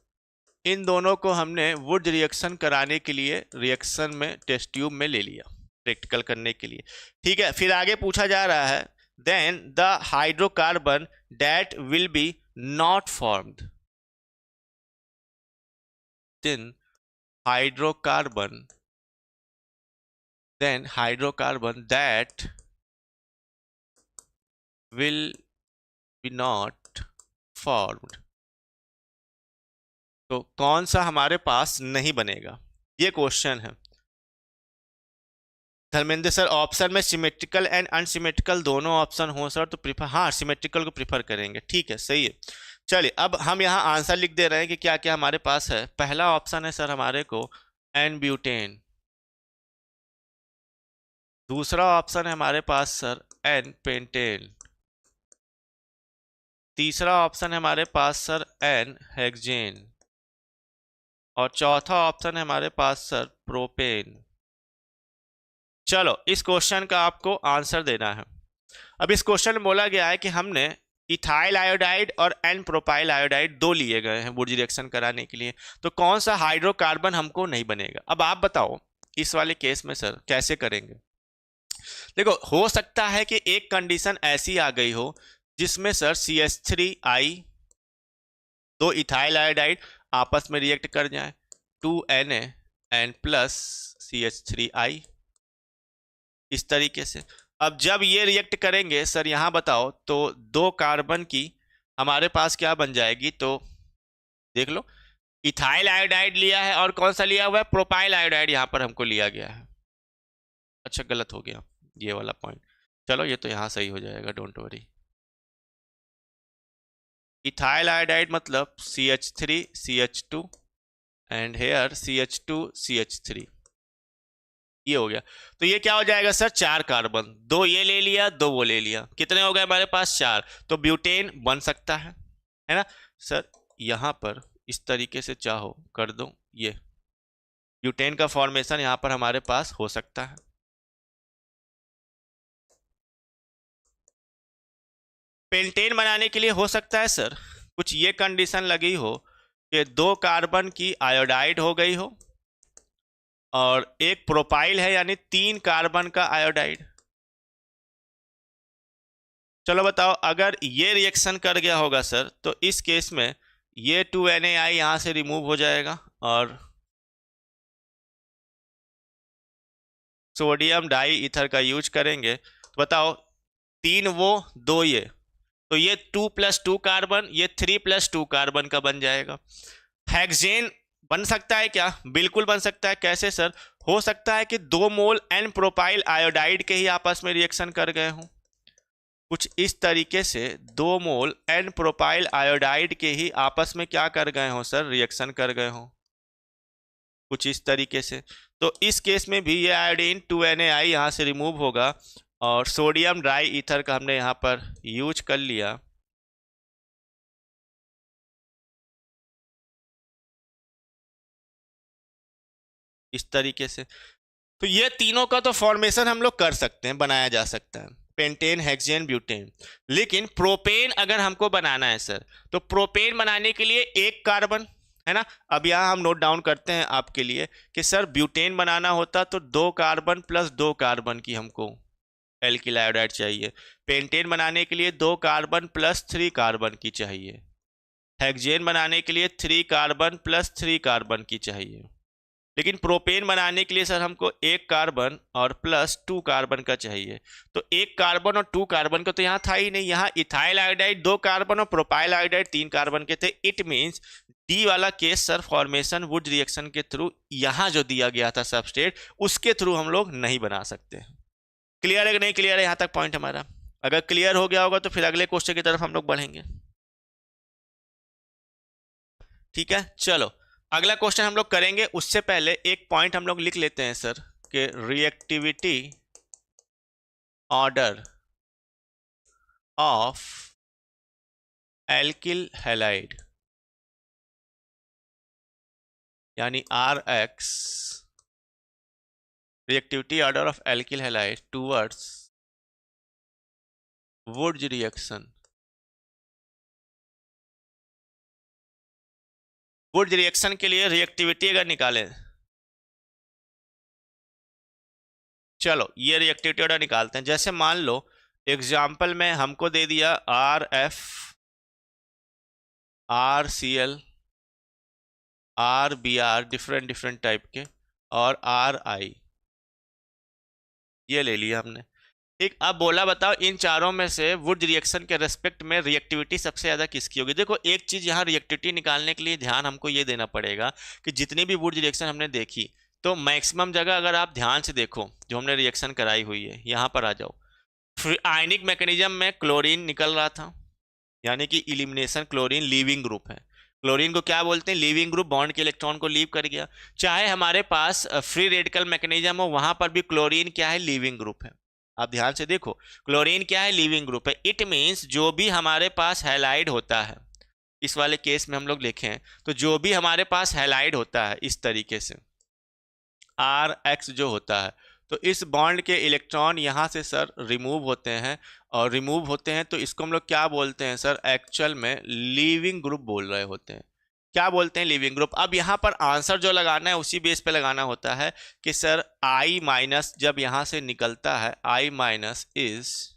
इन दोनों को हमने वुड रिएक्शन कराने के लिए रिएक्शन में टेस्ट ट्यूब में ले लिया प्रैक्टिकल करने के लिए, ठीक है। फिर आगे पूछा जा रहा है, then the hydrocarbon that will be not formed, then hydrocarbon that will be not formed, तो कौन सा हमारे पास नहीं बनेगा, ये क्वेश्चन है। धर्मेंद्र सर ऑप्शन में सिमेट्रिकल एंड अनसिमेट्रिकल दोनों ऑप्शन हो सर तो प्रीफर, हाँ सिमेट्रिकल को प्रीफर करेंगे, ठीक है सही है। चलिए अब हम यहाँ आंसर लिख दे रहे हैं कि क्या क्या हमारे पास है। पहला ऑप्शन है सर हमारे को एन ब्यूटेन, दूसरा ऑप्शन है हमारे पास सर एन पेंटेन, तीसरा ऑप्शन है हमारे पास सर एन हेक्सेन, और चौथा ऑप्शन है हमारे पास सर प्रोपेन। चलो इस क्वेश्चन का आपको आंसर देना है। अब इस क्वेश्चन में बोला गया है कि हमने इथाइल आयोडाइड और एन प्रोपाइल आयोडाइड दो लिए गए हैं वुड रिएक्शन कराने के लिए, तो कौन सा हाइड्रोकार्बन हमको नहीं बनेगा। अब आप बताओ इस वाले केस में सर कैसे करेंगे। देखो हो सकता है कि एक कंडीशन ऐसी आ गई हो जिसमें सर CH3I, दो इथाइल आयोडाइड आपस में रिएक्ट कर जाए, 2Na एन प्लस CH3I, इस तरीके से। अब जब ये रिएक्ट करेंगे सर यहाँ बताओ तो 2 कार्बन की हमारे पास क्या बन जाएगी, तो देख लो इथाइल आयोडाइड लिया है और कौन सा लिया हुआ है, प्रोपाइल आयोडाइड यहाँ पर हमको लिया गया है। अच्छा गलत हो गया ये वाला पॉइंट, चलो ये तो यहाँ सही हो जाएगा, डोंट वरी। इथाइल आयोडाइड मतलब CH3CH2 एंड हेयर CH2CH3, ये हो गया। तो ये क्या हो जाएगा सर 4 कार्बन, 2 ये ले लिया 2 वो ले लिया, कितने हो गए हमारे पास 4, तो ब्यूटेन बन सकता है ना सर। यहाँ पर इस तरीके से चाहो कर दो, ये ब्यूटेन का फॉर्मेशन यहाँ पर हमारे पास हो सकता है। पेंटेन बनाने के लिए हो सकता है सर कुछ ये कंडीशन लगी हो कि 2 कार्बन की आयोडाइड हो गई हो और एक प्रोपाइल है यानी 3 कार्बन का आयोडाइड। चलो बताओ अगर ये रिएक्शन कर गया होगा सर तो इस केस में ये 2NaI यहां से रिमूव हो जाएगा और सोडियम डाई ईथर का यूज करेंगे, तो बताओ 3 वो 2 ये, तो ये 2 + 2 कार्बन, ये 3 + 2 कार्बन का बन जाएगा। हेक्सेन बन सकता है क्या, बिल्कुल बन सकता है। कैसे सर, हो सकता है कि 2 मोल एन प्रोपाइल आयोडाइड के ही आपस में रिएक्शन कर गए हों, कुछ इस तरीके से 2 मोल एन प्रोपाइल आयोडाइड के ही आपस में क्या कर गए हों सर, रिएक्शन कर गए हों, कुछ इस तरीके से। तो इस केस में भी ये आयोडीन 2NaI यहाँ से रिमूव होगा और सोडियम ड्राई ईथर का हमने यहाँ पर यूज कर लिया। इस तरीके से। तो ये तीनों का तो फॉर्मेशन हम लोग कर सकते हैं, बनाया जा सकता है, पेंटेन, हेक्सेन, ब्यूटेन। लेकिन प्रोपेन अगर हमको बनाना है सर, तो प्रोपेन बनाने के लिए एक कार्बन है ना। अब यहाँ हम नोट डाउन करते हैं आपके लिए कि सर ब्यूटेन बनाना होता तो 2 कार्बन प्लस 2 कार्बन की हमको एल्किल आयोडाइड चाहिए। पेंटेन बनाने के लिए 2 कार्बन प्लस 3 कार्बन की चाहिए। हेक्सेन बनाने के लिए 3 कार्बन प्लस 3 कार्बन की चाहिए। लेकिन प्रोपेन बनाने के लिए सर हमको 1 कार्बन और प्लस 2 कार्बन का चाहिए। तो 1 कार्बन और 2 कार्बन का तो यहाँ था ही नहीं। यहाँ इथाइल आयोडाइड 2 कार्बन और प्रोपाइल आयोडाइड 3 कार्बन के थे। इट मीन्स डी वाला case sir formation would reaction के थ्रू, यहाँ जो दिया गया था सबस्ट्रेट, उसके थ्रू हम लोग नहीं बना सकते। क्लियर है कि नहीं क्लियर है यहाँ तक पॉइंट हमारा? अगर क्लियर हो गया होगा तो फिर अगले क्वेश्चन की तरफ हम लोग बढ़ेंगे। ठीक है, चलो अगला क्वेश्चन हम लोग करेंगे। उससे पहले एक पॉइंट हम लोग लिख लेते हैं सर कि reactivity order of alkyl halide यानी RX, reactivity order of alkyl halide towards woods reaction. Wurtz reaction के लिए रिएक्टिविटी अगर निकालें, चलो ये रिएक्टिविटी ऑर्डर निकालते हैं। जैसे मान लो एग्जाम्पल में हमको दे दिया RF, RCl, RBr different different type के, और RI ये ले लिया हमने। ठीक, अब बोला बताओ इन चारों में से वुड रिएक्शन के रेस्पेक्ट में रिएक्टिविटी सबसे ज्यादा किसकी होगी। देखो एक चीज यहाँ रिएक्टिविटी निकालने के लिए ध्यान हमको ये देना पड़ेगा कि जितनी भी वुड रिएक्शन हमने देखी, तो मैक्सिमम जगह अगर आप ध्यान से देखो जो हमने रिएक्शन कराई हुई है, यहाँ पर आ जाओ, आयनिक मैकेनिज्म में क्लोरीन निकल रहा था, यानी कि इलिमिनेशन क्लोरीन लीविंग ग्रुप है। क्लोरीन को क्या बोलते हैं? लीविंग ग्रुप, बॉन्ड के इलेक्ट्रॉन को लीव कर गया। चाहे हमारे पास फ्री रेडिकल मैकेनिज्म हो, वहां पर भी क्लोरीन क्या है? लीविंग ग्रुप है। आप ध्यान से देखो, क्लोरीन क्या है? लीविंग ग्रुप है। इट मीन्स जो भी हमारे पास हैलाइड होता है, इस वाले केस में हम लोग लिखें तो जो भी हमारे पास हैलाइड होता है इस तरीके से RX जो होता है, तो इस बॉन्ड के इलेक्ट्रॉन यहाँ से सर रिमूव होते हैं, और रिमूव होते हैं तो इसको हम लोग क्या बोलते हैं सर? एक्चुअल में लीविंग ग्रुप बोल रहे होते हैं। क्या बोलते हैं? Leaving group. अब यहाँ पर आंसर जो लगाना है उसी बेस पे लगाना होता है कि सर I माइनस जब यहाँ से निकलता है, I minus is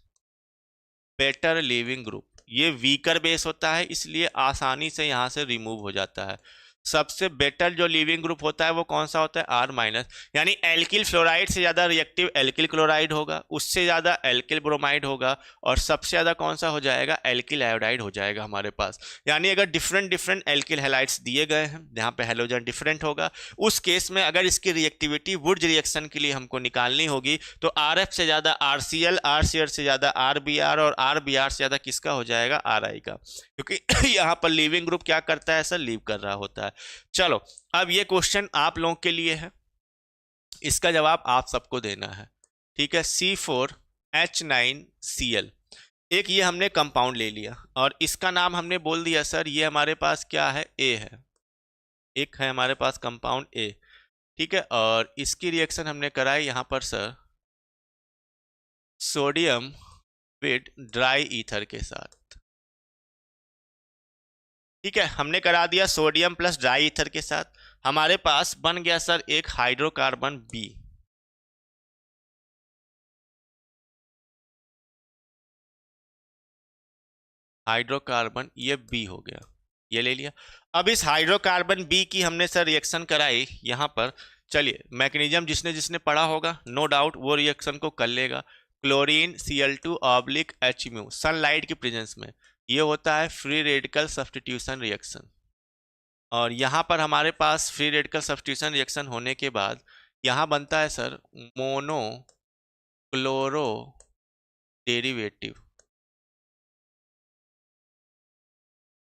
better leaving group. ये वीकर बेस होता है, इसलिए आसानी से यहाँ से रिमूव हो जाता है। सबसे बेटर जो लीविंग ग्रुप होता है वो कौन सा होता है? R minus. यानी एल्किल फ्लोराइड से ज़्यादा रिएक्टिव एल्किल क्लोराइड होगा, उससे ज़्यादा एल्किल ब्रोमाइड होगा, और सबसे ज़्यादा कौन सा हो जाएगा? एल्किल आयोडाइड हो जाएगा हमारे पास। यानी अगर डिफरेंट डिफरेंट एल्किल हैलाइड्स दिए गए हैं जहाँ पे हैलोजन डिफरेंट होगा, उस केस में अगर इसकी रिएक्टिविटी वुड्स रिएक्शन के लिए हमको निकालनी होगी तो RF से ज़्यादा RCl, RCl से ज़्यादा RBr, और RBr से ज़्यादा किसका हो जाएगा? RI का, क्योंकि यहाँ पर लीविंग ग्रुप क्या करता है सर? लीव कर रहा होता है। चलो अब ये क्वेश्चन आप लोगों के लिए है, इसका जवाब आप सबको देना है। ठीक है, C4H9Cl, एक ये हमने कंपाउंड ले लिया और इसका नाम हमने बोल दिया सर ये हमारे पास क्या है? A है। एक है हमारे पास कंपाउंड A। ठीक है, और इसकी रिएक्शन हमने कराई यहाँ पर sir sodium with dry ether के साथ। ठीक है, हमने करा दिया सोडियम प्लस ड्राई ईथर के साथ। हमारे पास बन गया सर एक हाइड्रोकार्बन B। हाइड्रोकार्बन ये B हो गया, ये ले लिया। अब इस हाइड्रोकार्बन B की हमने सर रिएक्शन कराई यहाँ पर। चलिए मैकेनिज्म जिसने जिसने पढ़ा होगा नो डाउट वो रिएक्शन को कर लेगा। Chlorine Cl2 oblique HMu sunlight की प्रेजेंस में, ये होता है फ्री रेडिकल सब्स्टिट्यूशन रिएक्शन। और यहाँ पर हमारे पास फ्री रेडिकल सब्स्टिट्यूशन रिएक्शन होने के बाद यहाँ बनता है सर मोनो क्लोरो डेरिवेटिव।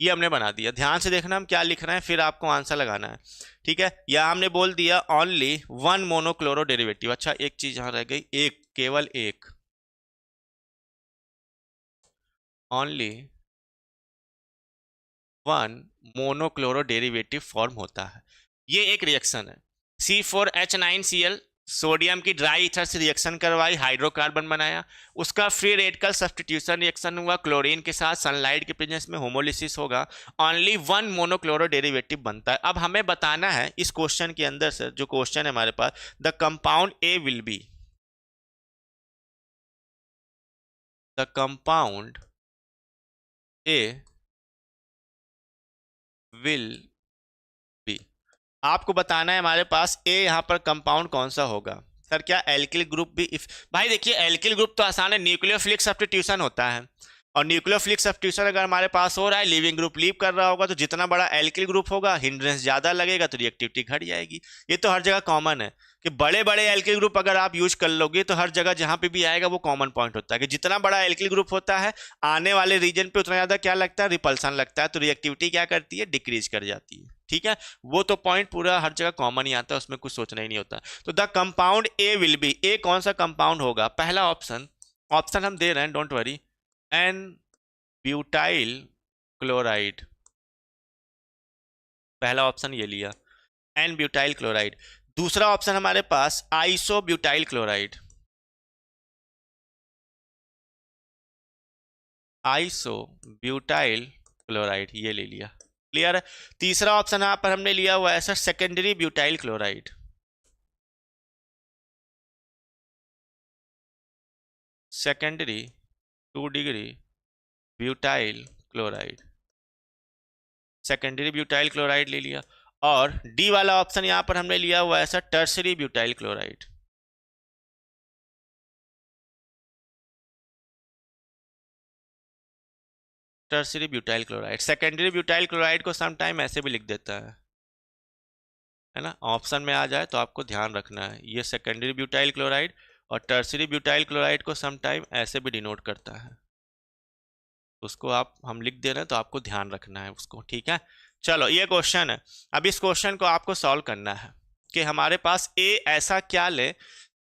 ये हमने बना दिया। ध्यान से देखना हम क्या लिख रहे हैं, फिर आपको आंसर लगाना है। ठीक है, या हमने बोल दिया ओनली वन मोनोक्लोरो डेरिवेटिव। अच्छा एक चीज यहां रह गई, एक, केवल एक, only one monochloro derivative form होता है। ये एक रिएक्शन है। C4H9Cl सोडियम की ड्राई ईथर से रिएक्शन करवाई, हाइड्रोकार्बन बनाया, उसका फ्री रेडिकल सब्स्टिट्यूशन रिएक्शन हुआ, क्लोरीन के साथ सनलाइट के प्रेजेंस में होमोलिसिस होगा, ओनली वन मोनोक्लोरो डेरिवेटिव बनता है। अब हमें बताना है इस क्वेश्चन के अंदर से, जो क्वेश्चन है हमारे पास, the compound A will be, the compound A will be, आपको बताना है हमारे पास ए यहां पर कंपाउंड कौन सा होगा। सर क्या एल्किल ग्रुप भी? इफ भाई देखिए एल्किल ग्रुप तो आसान है, न्यूक्लियोफिलिक सब्स्टिट्यूशन होता है, और न्यूक्लियोफिलिक सब्स्टिट्यूशन अगर हमारे पास हो रहा है, लिविंग ग्रुप लीव कर रहा होगा, तो जितना बड़ा एल्किल ग्रुप होगा हिंड्रेंस ज्यादा लगेगा तो रिएक्टिविटी घट जाएगी। ये तो हर जगह कॉमन है कि बड़े बड़े एल्किल ग्रुप अगर आप यूज कर लोगे तो हर जगह जहां पे भी आएगा वो कॉमन पॉइंट होता है कि जितना बड़ा एल्किल ग्रुप होता है आने वाले रीजन पे उतना ज्यादा क्या लगता है, रिपल्सन लगता है, तो रिएक्टिविटी क्या करती है, डिक्रीज कर जाती है। ठीक है, वो तो पॉइंट पूरा हर जगह कॉमन ही आता है, उसमें कुछ सोचना ही नहीं होता। तो the compound A will be, A कौन सा कंपाउंड होगा? पहला ऑप्शन, ऑप्शन हम दे रहे हैं, don't worry, n butyl chloride, पहला ऑप्शन ये लिया, एन ब्यूटाइल क्लोराइड। दूसरा ऑप्शन हमारे पास isobutyl chloride, isobutyl chloride, ये ले लिया, क्लियर है। तीसरा ऑप्शन यहां पर हमने लिया हुआ है sir secondary butyl chloride, secondary 2 degree butyl chloride, secondary butyl chloride ले लिया। और डी वाला ऑप्शन यहां पर हमने लिया हुआ है sir tertiary butyl chloride, tertiary butyl chloride. Secondary butyl chloride को सम टाइम ऐसे भी लिख देता है ना, ऑप्शन में आ जाए तो आपको ध्यान रखना है, ये सेकेंडरी ब्यूटाइल क्लोराइड, और टर्सरी ब्यूटाइल क्लोराइड को सम टाइम ऐसे भी डिनोट करता है, उसको आप हम लिख दे रहे हैं तो आपको ध्यान रखना है उसको। ठीक है, चलो ये क्वेश्चन है, अब इस क्वेश्चन को आपको सॉल्व करना है कि हमारे पास ए ऐसा क्या ले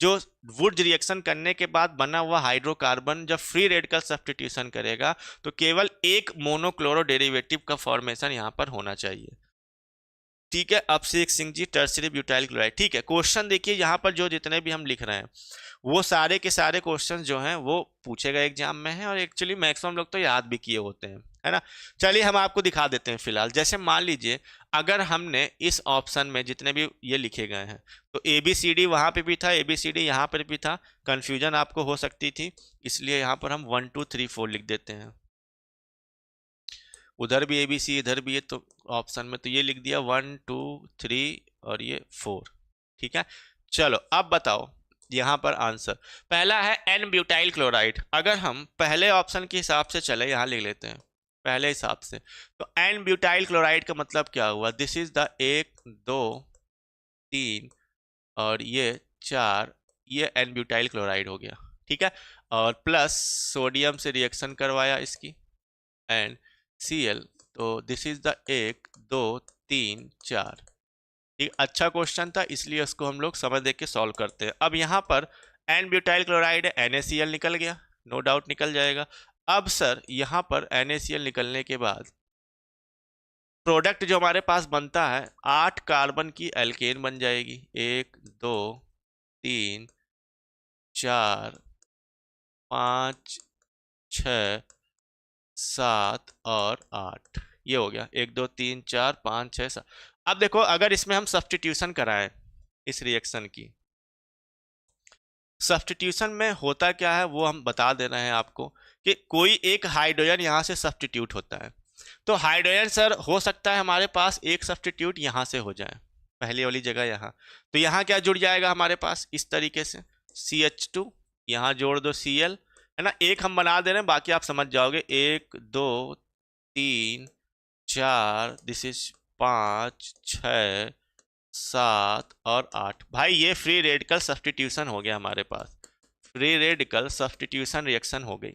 जो वुड रिएक्शन करने के बाद बना हुआ हाइड्रोकार्बन जब फ्री रेडिकल सब्स्टिट्यूशन करेगा तो केवल एक मोनोक्लोरो डेरिवेटिव का फॉर्मेशन यहां पर होना चाहिए। ठीक है, Abhishek Singh ji, tertiary butyl chloride. ठीक है, क्वेश्चन देखिए यहाँ पर जो जितने भी हम लिख रहे हैं वो सारे के सारे क्वेश्चन जो हैं वो पूछे गए एग्जाम में हैं, और एक्चुअली मैक्सिमम लोग तो याद भी किए होते हैं, है ना। चलिए हम आपको दिखा देते हैं फिलहाल। जैसे मान लीजिए अगर हमने इस ऑप्शन में जितने भी ये लिखे गए हैं तो ए बी सी डी वहाँ पे भी था, ए बी सी डी यहाँ पर भी था, कन्फ्यूजन आपको हो सकती थी, इसलिए यहाँ पर हम 1 2 3 4 लिख देते हैं। उधर भी ए बी सी, इधर भी है, तो ऑप्शन में तो ये लिख दिया 1 2 3 और ये 4। ठीक है, चलो अब बताओ यहाँ पर आंसर। पहला है एन ब्यूटाइल क्लोराइड, अगर हम पहले ऑप्शन के हिसाब से चले, यहाँ लिख लेते हैं पहले हिसाब से, तो एन ब्यूटाइल क्लोराइड का मतलब क्या हुआ, दिस इज द 1 2 3 और ये 4, ये एन ब्यूटाइल क्लोराइड हो गया। ठीक है, और प्लस सोडियम से रिएक्शन करवाया इसकी एंड Cl, तो दिस इज द 1 2 3 4। एक अच्छा क्वेश्चन था इसलिए उसको हम लोग समझ दे के सॉल्व करते हैं। अब यहाँ पर एन ब्यूटाइल क्लोराइड है, NaCl निकल गया, नो डाउट निकल जाएगा। अब सर यहाँ पर NaCl निकलने के बाद प्रोडक्ट जो हमारे पास बनता है 8 कार्बन की एल्केन बन जाएगी, 1 2 3 4 5 6 7 और 8, ये हो गया 1 2 3 4 5 6 7। अब देखो अगर इसमें हम सब्स्टिट्यूशन कराएं, इस रिएक्शन की सब्स्टिट्यूशन में होता क्या है वो हम बता दे रहे हैं आपको कि कोई एक हाइड्रोजन यहाँ से सब्स्टिट्यूट होता है, तो हाइड्रोजन सर हो सकता है हमारे पास एक सब्स्टिट्यूट यहाँ से हो जाए, पहले वाली जगह यहाँ, तो यहाँ क्या जुड़ जाएगा हमारे पास इस तरीके से CH2, यहाँ जोड़ दो Cl, है ना, एक हम बना दे रहे हैं, बाकी आप समझ जाओगे, 1 2 3 4, दिस इज 5 6 7 और 8। भाई ये फ्री रेडिकल सब्स्टिट्यूशन हो गया हमारे पास, फ्री रेडिकल सब्स्टिट्यूशन रिएक्शन हो गई,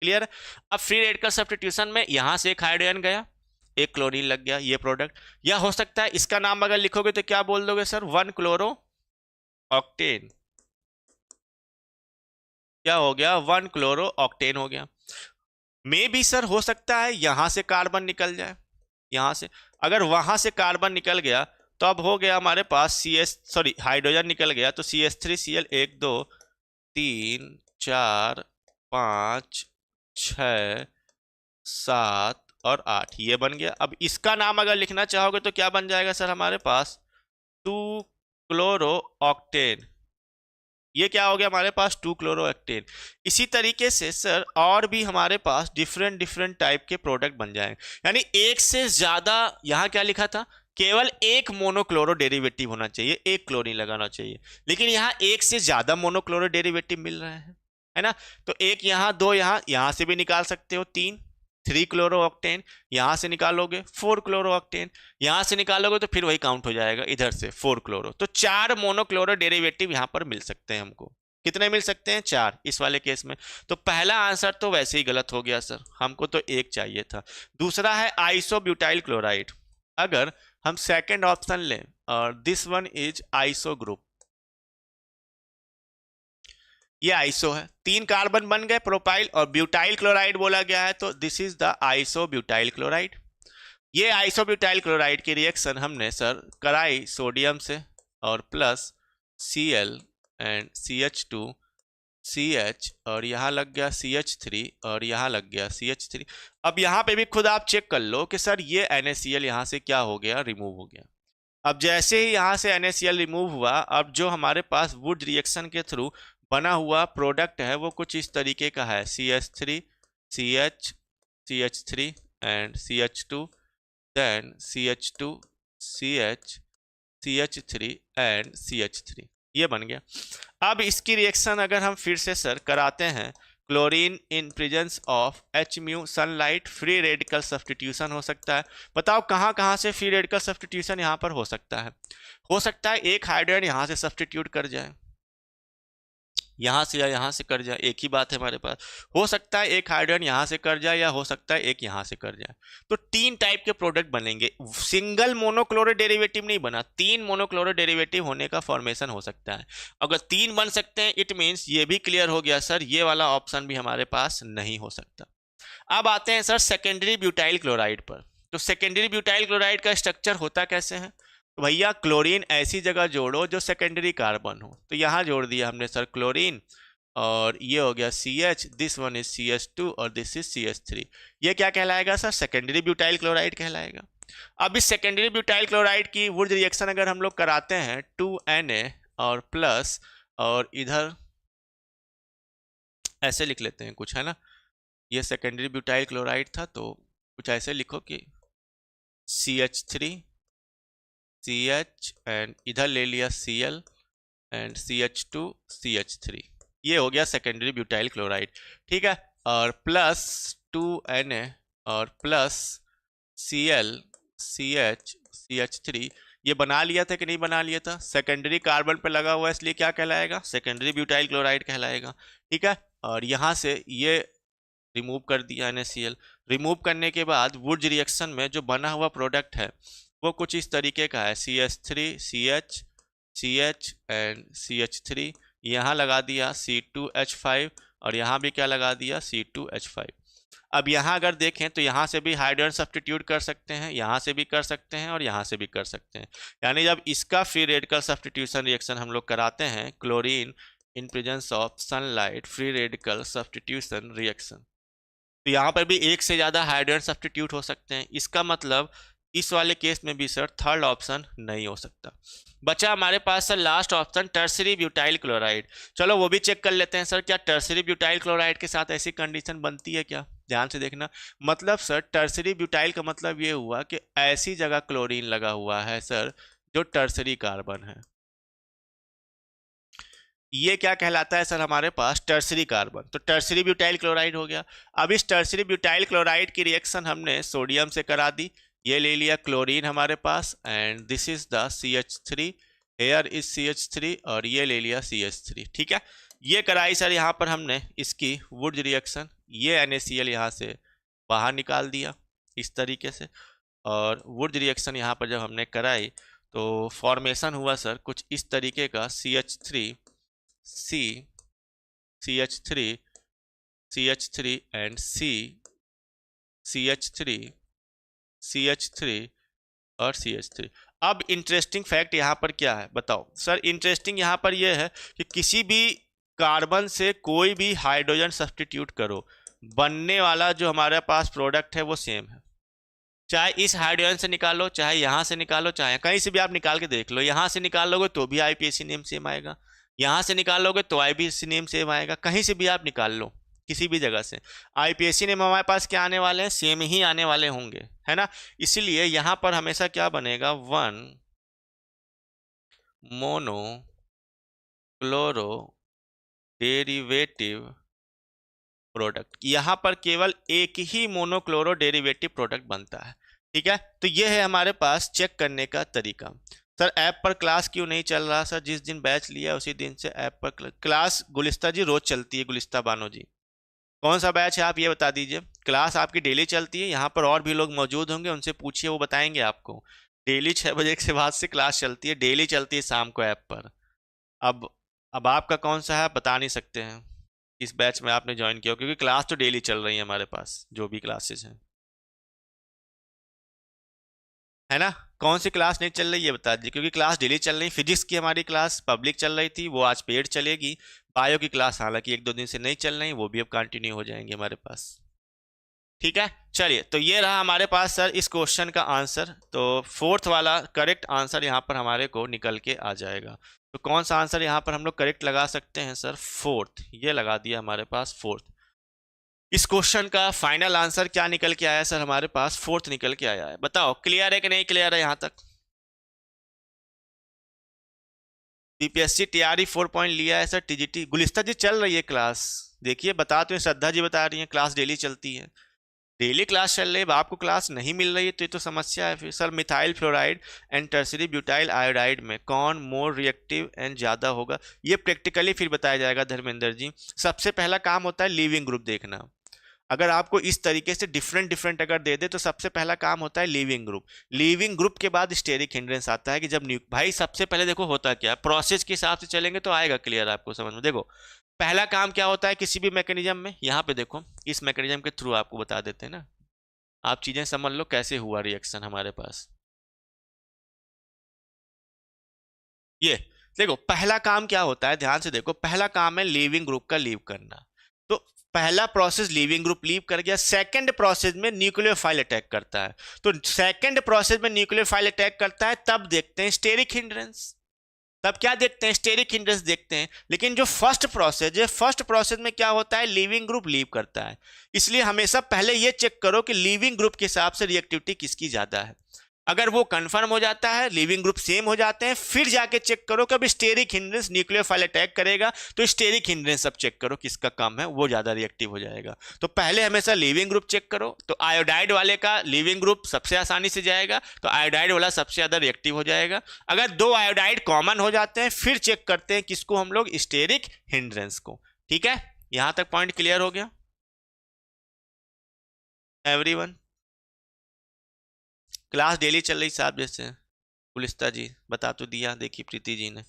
क्लियर है। अब फ्री रेडिकल सब्स्टिट्यूशन में यहां से एक हाइड्रोजन गया, एक क्लोरीन लग गया, ये प्रोडक्ट, या हो सकता है इसका नाम अगर लिखोगे तो क्या बोल दोगे सर, 1 क्लोरो ऑक्टेन, क्या हो गया, 1 क्लोरो ऑक्टेन हो गया। मे भी सर हो सकता है यहां से कार्बन निकल जाए, यहां से अगर वहां से कार्बन निकल गया तो अब हो गया हमारे पास हाइड्रोजन निकल गया, तो CH3Cl 1 2 3 4 5 6 7 और 8 ये बन गया। अब इसका नाम अगर लिखना चाहोगे तो क्या बन जाएगा सर हमारे पास, 2 क्लोरो ऑक्टेन। ये क्या हो गया हमारे पास, 2 क्लोरो ऑक्टेन। इसी तरीके से सर और भी हमारे पास डिफरेंट डिफरेंट टाइप के प्रोडक्ट बन जाएंगे। यानी एक से ज्यादा, यहाँ क्या लिखा था, केवल एक मोनोक्लोरो डेरिवेटिव होना चाहिए, एक क्लोरीन लगाना चाहिए, लेकिन यहाँ एक से ज्यादा मोनोक्लोरो डेरिवेटिव मिल रहे हैं, है ना। तो एक यहाँ, दो यहाँ, यहाँ से भी निकाल सकते हो 3 क्लोरो ऑक्टेन, यहां से निकालोगे 4 क्लोरो ऑक्टेन, यहां से निकालोगे तो फिर वही काउंट हो जाएगा इधर से 4 क्लोरो। तो 4 मोनोक्लोरो डेरिवेटिव यहां पर मिल सकते हैं हमको। कितने मिल सकते हैं, 4 इस वाले केस में। तो पहला आंसर तो वैसे ही गलत हो गया सर, हमको तो एक चाहिए था। दूसरा है आइसोब्यूटाइल क्लोराइड। अगर हम सेकेंड ऑप्शन लें और this one is iso group, ये आइसो है, 3 कार्बन बन गए प्रोपाइल और ब्यूटाइल क्लोराइड बोला गया है, तो this is the iso butyl chloride. ये आइसो ब्यूटाइल क्लोराइड की रिएक्शन हमने सर कराई सोडियम से और plus Cl and CH2 CH और यहाँ लग गया CH3 और यहाँ लग गया CH3। अब यहाँ पे भी खुद आप चेक कर लो कि सर ये NaCl यहाँ से क्या हो गया, रिमूव हो गया। अब जैसे ही यहाँ से NaCl रिमूव हुआ, अब जो हमारे पास वुड रिएक्शन के थ्रू बना हुआ प्रोडक्ट है वो कुछ इस तरीके का है, CH3 CH CH3 and CH2 then CH2 CH CH3 and CH3, ये बन गया। अब इसकी रिएक्शन अगर हम फिर से सर कराते हैं, chlorine in presence of H mu sunlight, free radical substitution हो सकता है। बताओ कहाँ कहाँ से फ्री रेडिकल सब्स्टिट्यूशन यहाँ पर हो सकता है। हो सकता है एक हाइड्रोजन यहाँ से सब्स्टिट्यूट कर जाए, यहाँ से या यहाँ से कर जाए, एक ही बात है हमारे पास। हो सकता है एक हाइड्रोजन यहाँ से कर जाए या हो सकता है एक यहाँ से कर जाए। तो 3 टाइप के प्रोडक्ट बनेंगे, सिंगल मोनोक्लोरो डेरिवेटिव नहीं बना, 3 मोनोक्लोरो डेरिवेटिव होने का फॉर्मेशन हो सकता है। अगर 3 बन सकते हैं इट मीन्स ये भी क्लियर हो गया सर, ये वाला ऑप्शन भी हमारे पास नहीं हो सकता। अब आते हैं सर सेकेंडरी ब्यूटाइल क्लोराइड पर। तो सेकेंडरी ब्यूटाइल क्लोराइड का स्ट्रक्चर होता कैसे है, तो भैया क्लोरीन ऐसी जगह जोड़ो जो सेकेंडरी कार्बन हो। तो यहाँ जोड़ दिया हमने सर क्लोरीन और ये हो गया CH, this one is CH2 और दिस इज CH3। ये क्या कहलाएगा सर, सेकेंडरी ब्यूटाइल क्लोराइड कहलाएगा। अब इस सेकेंडरी ब्यूटाइल क्लोराइड की वुड रिएक्शन अगर हम लोग कराते हैं 2Na और प्लस, और इधर ऐसे लिख लेते हैं कुछ, है ना, ये सेकेंडरी ब्यूटाइल क्लोराइड था तो कुछ ऐसे लिखो कि CH3 CH एंड इधर ले लिया Cl एंड CH2 CH3, ये हो गया सेकेंडरी ब्यूटाइल क्लोराइड, ठीक है। और प्लस 2Na और प्लस Cl CH CH3, ये बना लिया था कि नहीं बना लिया था, सेकेंडरी कार्बन पे लगा हुआ है इसलिए क्या कहलाएगा, सेकेंडरी ब्यूटाइल क्लोराइड कहलाएगा, ठीक है। और यहाँ से ये रिमूव कर दिया NaCl। रिमूव करने के बाद वुड रिएक्शन में जो बना हुआ प्रोडक्ट है वो कुछ इस तरीके का है, CH3 CH CH and CH3, यहाँ लगा दिया C2H5 और यहाँ भी क्या लगा दिया C2H5। अब यहाँ अगर देखें तो यहाँ से भी हाइड्रोजन सब्स्टिट्यूट कर सकते हैं, यहाँ से भी कर सकते हैं और यहाँ से भी कर सकते हैं। यानी जब इसका फ्री रेडिकल सब्स्टिट्यूशन रिएक्शन हम लोग कराते हैं, chlorine in presence of sunlight free radical substitution reaction, तो यहाँ पर भी एक से ज़्यादा हाइड्रोजन सब्स्टिट्यूट हो सकते हैं। इसका मतलब इस वाले केस में भी सर थर्ड ऑप्शन नहीं हो सकता। बचा हमारे पास sir last option tertiary butyl chloride. चलो वो भी चेक कर लेते हैं सर, क्या टर्सरी ब्यूटाइल क्लोराइड के साथ ऐसी कंडीशन बनती है क्या, ध्यान से देखना। मतलब सर टर्सरी ब्यूटाइल का मतलब ये हुआ कि ऐसी जगह क्लोरीन लगा हुआ है सर जो टर्सरी कार्बन है, ये क्या कहलाता है सर हमारे पास, टर्सरी कार्बन। तो टर्सरी ब्यूटाइल क्लोराइड हो गया। अब इस टर्सरी ब्यूटाइल क्लोराइड की रिएक्शन हमने सोडियम से करा दी, ये ले लिया क्लोरीन हमारे पास and this is the CH3, here is CH3 और ये ले लिया CH3, ठीक है। ये कराई सर यहाँ पर हमने इसकी वुड रिएक्शन, ये NaCl यहाँ से बाहर निकाल दिया इस तरीके से, और वुड रिएक्शन यहाँ पर जब हमने कराई तो फॉर्मेशन हुआ सर कुछ इस तरीके का, CH3 C CH3 CH3 and C CH3 CH3 और CH3। अब इंटरेस्टिंग फैक्ट यहाँ पर क्या है बताओ सर? इंटरेस्टिंग यहाँ पर यह है कि किसी भी कार्बन से कोई भी हाइड्रोजन सब्स्टिट्यूट करो, बनने वाला जो हमारे पास प्रोडक्ट है वो सेम है। चाहे इस हाइड्रोजन से निकालो, चाहे यहाँ से निकालो, चाहे कहीं से भी आप निकाल के देख लो। यहाँ से निकाल लोगे तो भी आईपीएसी नेम सेम आएगा, यहाँ से निकाल लोगे तो आईपीएसी नेम सेम आएगा, कहीं से भी आप निकाल लो किसी भी जगह से आईपीएसी नेम हमारे पास क्या आने वाले हैं? सेम ही आने वाले होंगे, है ना। इसीलिए यहाँ पर हमेशा क्या बनेगा? 1 मोनो क्लोरो डेरिवेटिव प्रोडक्ट। यहाँ पर केवल एक ही मोनोक्लोरो डेरिवेटिव प्रोडक्ट बनता है, ठीक है। तो ये है हमारे पास चेक करने का तरीका। सर ऐप पर क्लास क्यों नहीं चल रहा? सर जिस दिन बैच लिया उसी दिन से ऐप पर क्लास गुलिस्ता जी रोज चलती है। गुलिस्ता बानो जी, कौन सा बैच है आप ये बता दीजिए। क्लास आपकी डेली चलती है, यहाँ पर और भी लोग मौजूद होंगे, उनसे पूछिए, वो बताएंगे आपको। डेली 6 बजे के बाद से क्लास चलती है, डेली चलती है शाम को ऐप पर। अब अब आपका कौन सा है बता नहीं सकते हैं इस बैच में आपने ज्वाइन किया, क्योंकि क्लास तो डेली चल रही है हमारे पास, जो भी क्लासेस हैं, है ना। कौन सी क्लास नहीं चल रही है बता दीजिए, क्योंकि क्लास डेली चल रही। फिजिक्स की हमारी क्लास पब्लिक चल रही थी, वो आज पेड चलेगी। बायो की क्लास हालांकि 1-2 दिन से नहीं चल रही, वो भी अब कंटिन्यू हो जाएंगे हमारे पास, ठीक है। चलिए, तो ये रहा हमारे पास सर इस क्वेश्चन का आंसर। तो फोर्थ वाला करेक्ट आंसर यहाँ पर हमारे को निकल के आ जाएगा। तो कौन सा आंसर यहाँ पर हम लोग करेक्ट लगा सकते हैं सर? फोर्थ, ये लगा दिया हमारे पास फोर्थ। इस क्वेश्चन का फाइनल आंसर क्या निकल के आया सर? हमारे पास फोर्थ निकल के आया है। बताओ क्लियर है कि नहीं क्लियर है यहाँ तक? बीपीएससी टीआरई 4 पॉइंट लिया है सर। टीजीटी गुलिस्ता जी चल रही है क्लास, देखिए बता तो, श्रद्धा जी बता रही है क्लास डेली चलती है। डेली क्लास चल रही है, आपको क्लास नहीं मिल रही है तो ये तो समस्या है फिर। Sir methyl fluoride and tertiary butyl iodide में कौन मोर रिएक्टिव एंड ज़्यादा होगा? ये प्रैक्टिकली फिर बताया जाएगा धर्मेंद्र जी। सबसे पहला काम होता है लीविंग ग्रुप देखना। अगर आपको इस तरीके से डिफरेंट डिफरेंट अगर दे दे तो सबसे पहला काम होता है लीविंग ग्रुप। लीविंग ग्रुप के बाद स्टेरिक हिंड्रेंस आता है कि जब भाई सबसे पहले देखो होता क्या है, प्रोसेस के हिसाब से चलेंगे तो आएगा क्लियर आपको समझ में। देखो पहला काम क्या होता है किसी भी मैकेनिज्म में, यहाँ पे देखो इस मैकेनिज्म के थ्रू आपको बता देते हैं ना, आप चीजें समझ लो कैसे हुआ रिएक्शन हमारे पास। ये देखो पहला काम क्या होता है, ध्यान से देखो, पहला काम है लीविंग ग्रुप का लीव करना। तो पहला प्रोसेस लीविंग ग्रुप लीव कर गया, सेकंड प्रोसेस में न्यूक्लियोफाइल अटैक करता है। तो सेकंड प्रोसेस में न्यूक्लियोफाइल अटैक करता है, तब देखते हैं स्टेरिक हिंड्रेंस। तब क्या देखते हैं? स्टेरिक हिंड्रेंस देखते हैं। लेकिन जो फर्स्ट प्रोसेस है, फर्स्ट प्रोसेस में क्या होता है? लीविंग ग्रुप लीव करता है। इसलिए हमेशा पहले ये चेक करो कि लीविंग ग्रुप के हिसाब से रिएक्टिविटी किसकी ज्यादा है। अगर वो कंफर्म हो जाता है, लीविंग ग्रुप सेम हो जाते हैं, फिर जाके चेक करो कि अब स्टेरिक हिंड्रेंस न्यूक्लियोफाइल अटैक करेगा, तो स्टेरिक हिंड्रेंस अब चेक करो किसका कम है, वो ज्यादा रिएक्टिव हो जाएगा। तो पहले हमेशा लीविंग ग्रुप चेक करो। तो आयोडाइड वाले का लीविंग ग्रुप सबसे आसानी से जाएगा, तो आयोडाइड वाला सबसे ज्यादा रिएक्टिव हो जाएगा। अगर 2 आयोडाइड कॉमन हो जाते हैं फिर चेक करते हैं किसको हम लोग? स्टेरिक हिंड्रेंस को। ठीक है, यहां तक पॉइंट क्लियर हो गया एवरीवन? क्लास डेली चल रही साहब, जैसे पुलिस्ता जी बता तो दिया, देखिए प्रीति जी ने।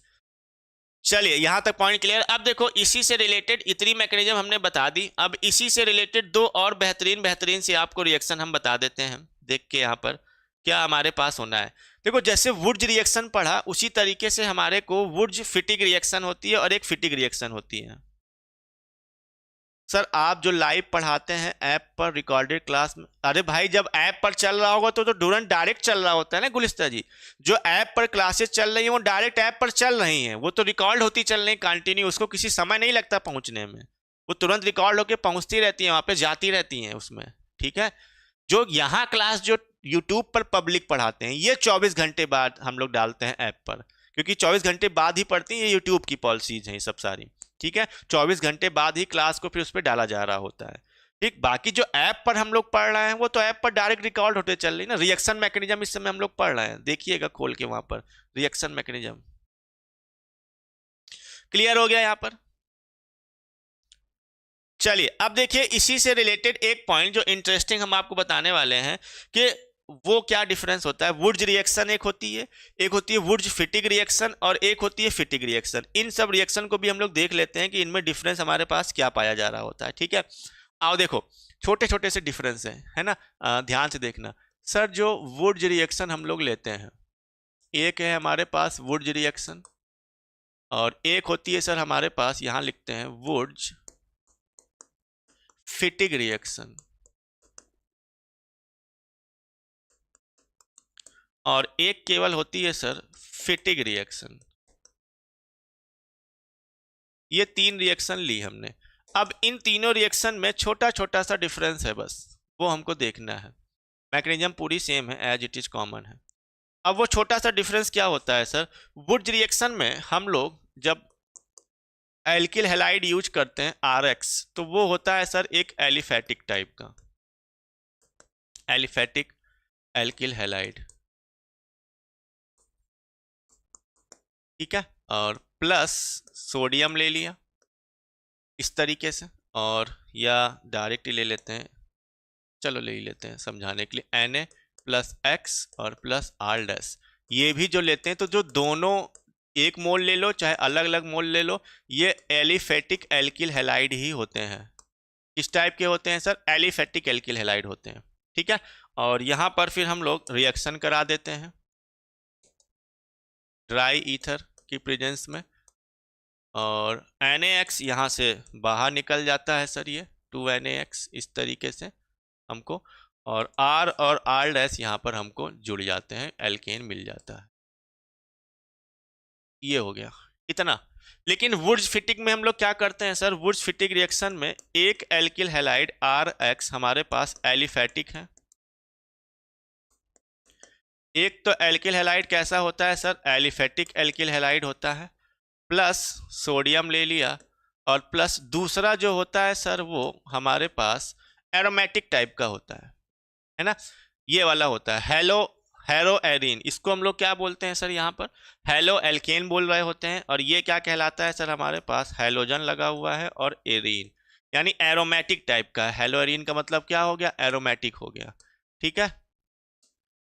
चलिए यहां तक पॉइंट क्लियर। अब देखो इसी से रिलेटेड इतनी मैकेनिज्म हमने बता दी, अब इसी से रिलेटेड 2 और बेहतरीन बेहतरीन से आपको रिएक्शन हम बता देते हैं। देख के यहाँ पर क्या हमारे पास होना है। देखो जैसे वुड्ज रिएक्शन पढ़ा उसी तरीके से हमारे को वुड्ज फिटिग रिएक्शन होती है और एक फिटिग रिएक्शन होती है। सर आप जो लाइव पढ़ाते हैं ऐप पर रिकॉर्डेड क्लास में, अरे भाई जब ऐप पर चल रहा होगा तो तुरंत डायरेक्ट चल रहा होता है ना गुलिस्ता जी। जो ऐप पर क्लासेस चल रही हैं वो डायरेक्ट ऐप पर चल रही हैं, वो तो रिकॉर्ड होती चल रही कंटिन्यू, उसको किसी समय नहीं लगता पहुंचने में, वो तुरंत रिकॉर्ड होकर पहुंचती रहती है, वहां पे जाती रहती हैं उसमें। ठीक है, जो यहाँ क्लास जो यूट्यूब पर पब्लिक पढ़ाते हैं ये 24 घंटे बाद हम लोग डालते हैं ऐप पर, क्योंकि 24 घंटे बाद ही पढ़ती हैं, ये यूट्यूब की पॉलिसीज हैं ये सब सारी। ठीक है, 24 घंटे बाद ही क्लास को फिर उस पर डाला जा रहा होता है। ठीक, बाकी जो ऐप पर हम लोग पढ़ रहे हैं वो तो ऐप पर डायरेक्ट रिकॉर्ड होते चल रही ना। रिएक्शन मैकेनिज्म इस समय हम लोग पढ़ रहे हैं, देखिएगा खोल के वहां पर रिएक्शन मैकेनिज्म। क्लियर हो गया यहाँ पर? चलिए अब देखिए इसी से रिलेटेड एक पॉइंट जो इंटरेस्टिंग हम आपको बताने वाले हैं कि वो क्या डिफरेंस होता है। वुड्ज रिएक्शन एक होती है वुड्ज फिटिग रिएक्शन, और एक होती है फिटिग रिएक्शन। इन सब रिएक्शन को भी हम लोग देख लेते हैं कि इनमें डिफरेंस हमारे पास क्या पाया जा रहा होता है। ठीक है, आओ देखो छोटे छोटे से डिफरेंस है ना, ध्यान से देखना। सर जो वुड्ज रिएक्शन हम लोग लेते हैं एक है हमारे पास वुड्स रिएक्शन, और एक होती है सर हमारे पास, यहां लिखते हैं वुड्स फिटिग रिएक्शन, और एक केवल होती है सर फिटिग रिएक्शन। ये तीन रिएक्शन ली हमने। अब इन तीनों रिएक्शन में छोटा छोटा सा डिफरेंस है, बस वो हमको देखना है। मैकेनिज्म पूरी सेम है, एज इट इज कॉमन है। अब वो छोटा सा डिफरेंस क्या होता है सर, वुड्स रिएक्शन में हम लोग जब एल्किल हैलाइड यूज करते हैं RX, तो वो होता है सर एक एलिफेटिक टाइप का, एलिफेटिक एल्किल हैलाइड, ठीक है। और प्लस सोडियम ले लिया इस तरीके से, और या डायरेक्ट ही ले लेते हैं, चलो ले ही लेते हैं समझाने के लिए, Na प्लस एक्स और प्लस R डैश। ये भी जो लेते हैं तो जो दोनों एक मोल ले लो चाहे अलग अलग मोल ले लो, ये एलिफेटिक एल्किल हैलाइड ही होते हैं। किस टाइप के होते हैं सर, एलिफेटिक एल्किल हैलाइड होते हैं, ठीक है। और यहाँ पर फिर हम लोग रिएक्शन करा देते हैं ड्राई ईथर की प्रेजेंस में, और NaX यहाँ से बाहर निकल जाता है सर, ये 2NaX इस तरीके से हमको, और R डैश यहाँ पर हमको जुड़ जाते हैं, एल्केन मिल जाता है। ये हो गया इतना। लेकिन वुड्स फिटिंग में हम लोग क्या करते हैं सर, वुड्स फिटिंग रिएक्शन में एक एल्किल हैलाइड RX हमारे पास एलिफेटिक है, एक तो एल्किल हैलाइड कैसा होता है सर, एलिफेटिक एल्किल हैलाइड होता है, प्लस सोडियम ले लिया, और प्लस दूसरा जो होता है सर वो हमारे पास एरोमेटिक टाइप का होता है ना, ये वाला होता है हेलो हेरो एरीन। इसको हम लोग क्या बोलते हैं सर, यहाँ पर हेलो एल्केन बोल रहे होते हैं, और ये क्या कहलाता है सर, हमारे पास हेलोजन लगा हुआ है और एरीन, यानी एरोमेटिक टाइप का। हेलो एरीन का मतलब क्या हो गया, एरोमेटिक हो गया, ठीक है।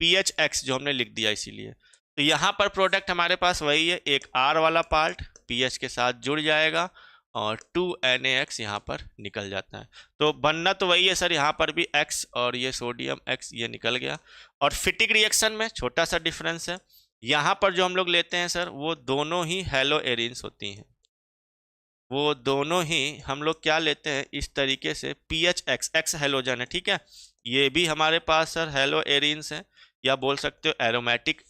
PHX जो हमने लिख दिया इसीलिए। तो यहाँ पर प्रोडक्ट हमारे पास वही है, एक R वाला पार्ट PH के साथ जुड़ जाएगा और 2NaX यहाँ पर निकल जाता है। तो बनना तो वही है सर, यहाँ पर भी X और ये सोडियम X ये निकल गया। और फिटिक रिएक्शन में छोटा सा डिफरेंस है, यहाँ पर जो हम लोग लेते हैं सर वो दोनों ही हेलो एरिन्स होती हैं, वो दोनों ही हम लोग क्या लेते हैं इस तरीके से, PHX X हेलोजन है, ठीक है। ये भी हमारे पास सर हेलो एरिन्स है, या बोल सकते हो एरोमेटिक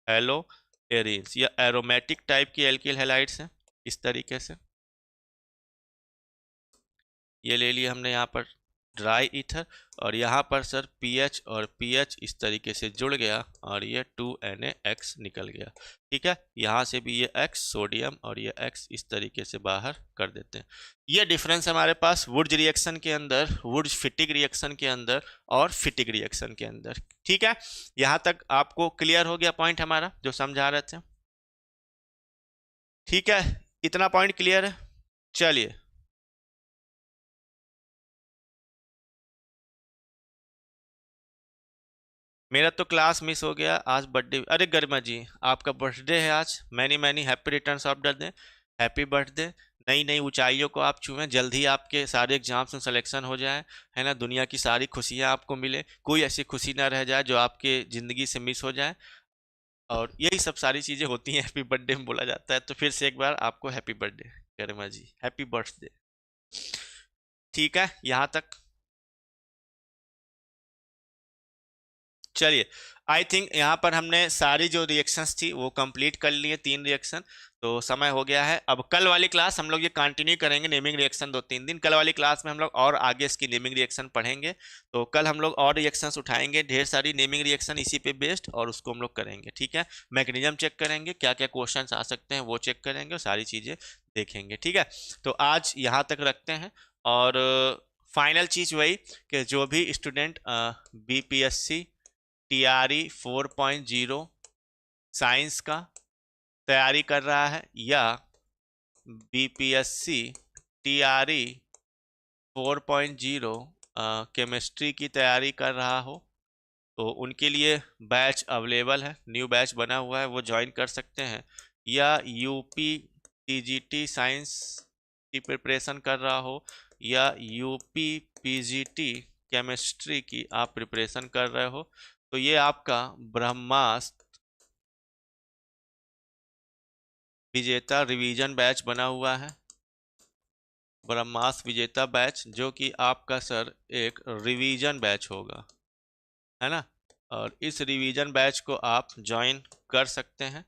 हेलो एरिन्स, या एरोमेटिक टाइप की एल्किल हैलाइड्स हैं इस तरीके से। ये ले लिया हमने यहाँ पर ड्राई ईथर, और यहाँ पर सर PH और PH इस तरीके से जुड़ गया, और ये 2NaX निकल गया, ठीक है। यहाँ से भी ये X सोडियम और ये X इस तरीके से बाहर कर देते हैं। ये डिफरेंस हमारे पास वुड्स रिएक्शन के अंदर, वुड्स फिटिक रिएक्शन के अंदर और फिटिक रिएक्शन के अंदर, ठीक है। यहाँ तक आपको क्लियर हो गया पॉइंट हमारा जो समझा रहे थे, ठीक है। इतना पॉइंट क्लियर है, चलिए। मेरा तो क्लास मिस हो गया आज, बर्थडे। अरे गरिमा जी आपका बर्थडे है आज, many many happy returns of the day, happy birthday. नई नई ऊंचाइयों को आप छुएं, जल्द ही आपके सारे एग्जाम्स में सिलेक्शन हो जाए, है ना, दुनिया की सारी खुशियां आपको मिले, कोई ऐसी खुशी ना रह जाए जो आपके ज़िंदगी से मिस हो जाए, और यही सब सारी चीज़ें होती हैं हैप्पी बर्थडे में बोला जाता है। तो फिर से एक बार आपको हैप्पी बर्थडे गरिमा जी, हैप्पी बर्थडे, ठीक है यहाँ तक। चलिए, आई थिंक यहाँ पर हमने सारी जो रिएक्शंस थी वो कंप्लीट कर लिए, 3 रिएक्शन। तो समय हो गया है, अब कल वाली क्लास हम लोग ये कंटिन्यू करेंगे, नेमिंग रिएक्शन 2-3 दिन। कल वाली क्लास में हम लोग और आगे इसकी नेमिंग रिएक्शन पढ़ेंगे। तो कल हम लोग और रिएक्शंस उठाएंगे, ढेर सारी नेमिंग रिएक्शन इसी पे बेस्ड, और उसको हम लोग करेंगे, ठीक है। मैकेनिज्म चेक करेंगे, क्या क्या क्वेश्चन आ सकते हैं वो चेक करेंगे, और सारी चीज़ें देखेंगे, ठीक है। तो आज यहाँ तक रखते हैं, और फाइनल चीज़ वही कि जो भी स्टूडेंट BPSC TRE 4.0 साइंस का तैयारी कर रहा है, या BPSC TRE 4.0 केमिस्ट्री की तैयारी कर रहा हो, तो उनके लिए बैच अवेलेबल है, न्यू बैच बना हुआ है, वो ज्वाइन कर सकते हैं। या UP TGT साइंस की प्रिपरेशन कर रहा हो, या UP PGT केमिस्ट्री की आप प्रिपरेशन कर रहे हो, तो ये आपका ब्रह्मास्त्र विजेता रिवीजन बैच बना हुआ है, ब्रह्मास्त्र विजेता बैच, जो कि आपका सर एक रिवीजन बैच होगा, है ना। और इस रिवीजन बैच को आप ज्वाइन कर सकते हैं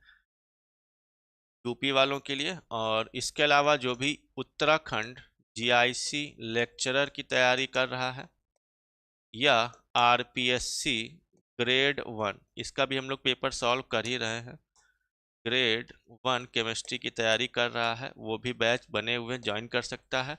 यूपी वालों के लिए। और इसके अलावा जो भी उत्तराखंड जीआईसी लेक्चरर की तैयारी कर रहा है या आरपीएससी ग्रेड 1, इसका भी हम लोग पेपर सॉल्व कर ही रहे हैं, ग्रेड 1 केमिस्ट्री की तैयारी कर रहा है, वो भी बैच बने हुए ज्वाइन कर सकता है।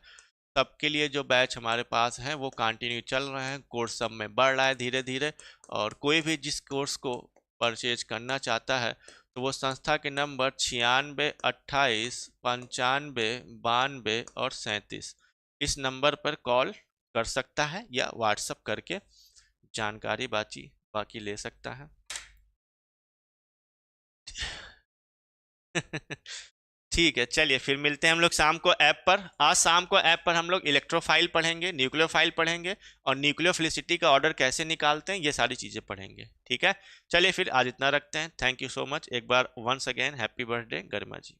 सबके लिए जो बैच हमारे पास हैं वो कंटिन्यू चल रहे हैं, कोर्स सब में बढ़ रहा है धीरे धीरे। और कोई भी जिस कोर्स को परचेज करना चाहता है तो वो संस्था के नंबर 96 28 95 92 और 37 इस नंबर पर कॉल कर सकता है या व्हाट्सअप करके जानकारी बाकी ले सकता है। ठीक है, चलिए फिर मिलते हैं हम लोग शाम को ऐप पर। आज शाम को ऐप पर हम लोग इलेक्ट्रोफाइल पढ़ेंगे, न्यूक्लियोफाइल पढ़ेंगे और न्यूक्लियोफिलिसिटी का ऑर्डर कैसे निकालते हैं, ये सारी चीज़ें पढ़ेंगे। ठीक है, चलिए फिर आज इतना रखते हैं। Thank you so much. एक बार वंस अगेन हैप्पी बर्थडे गरिमा जी।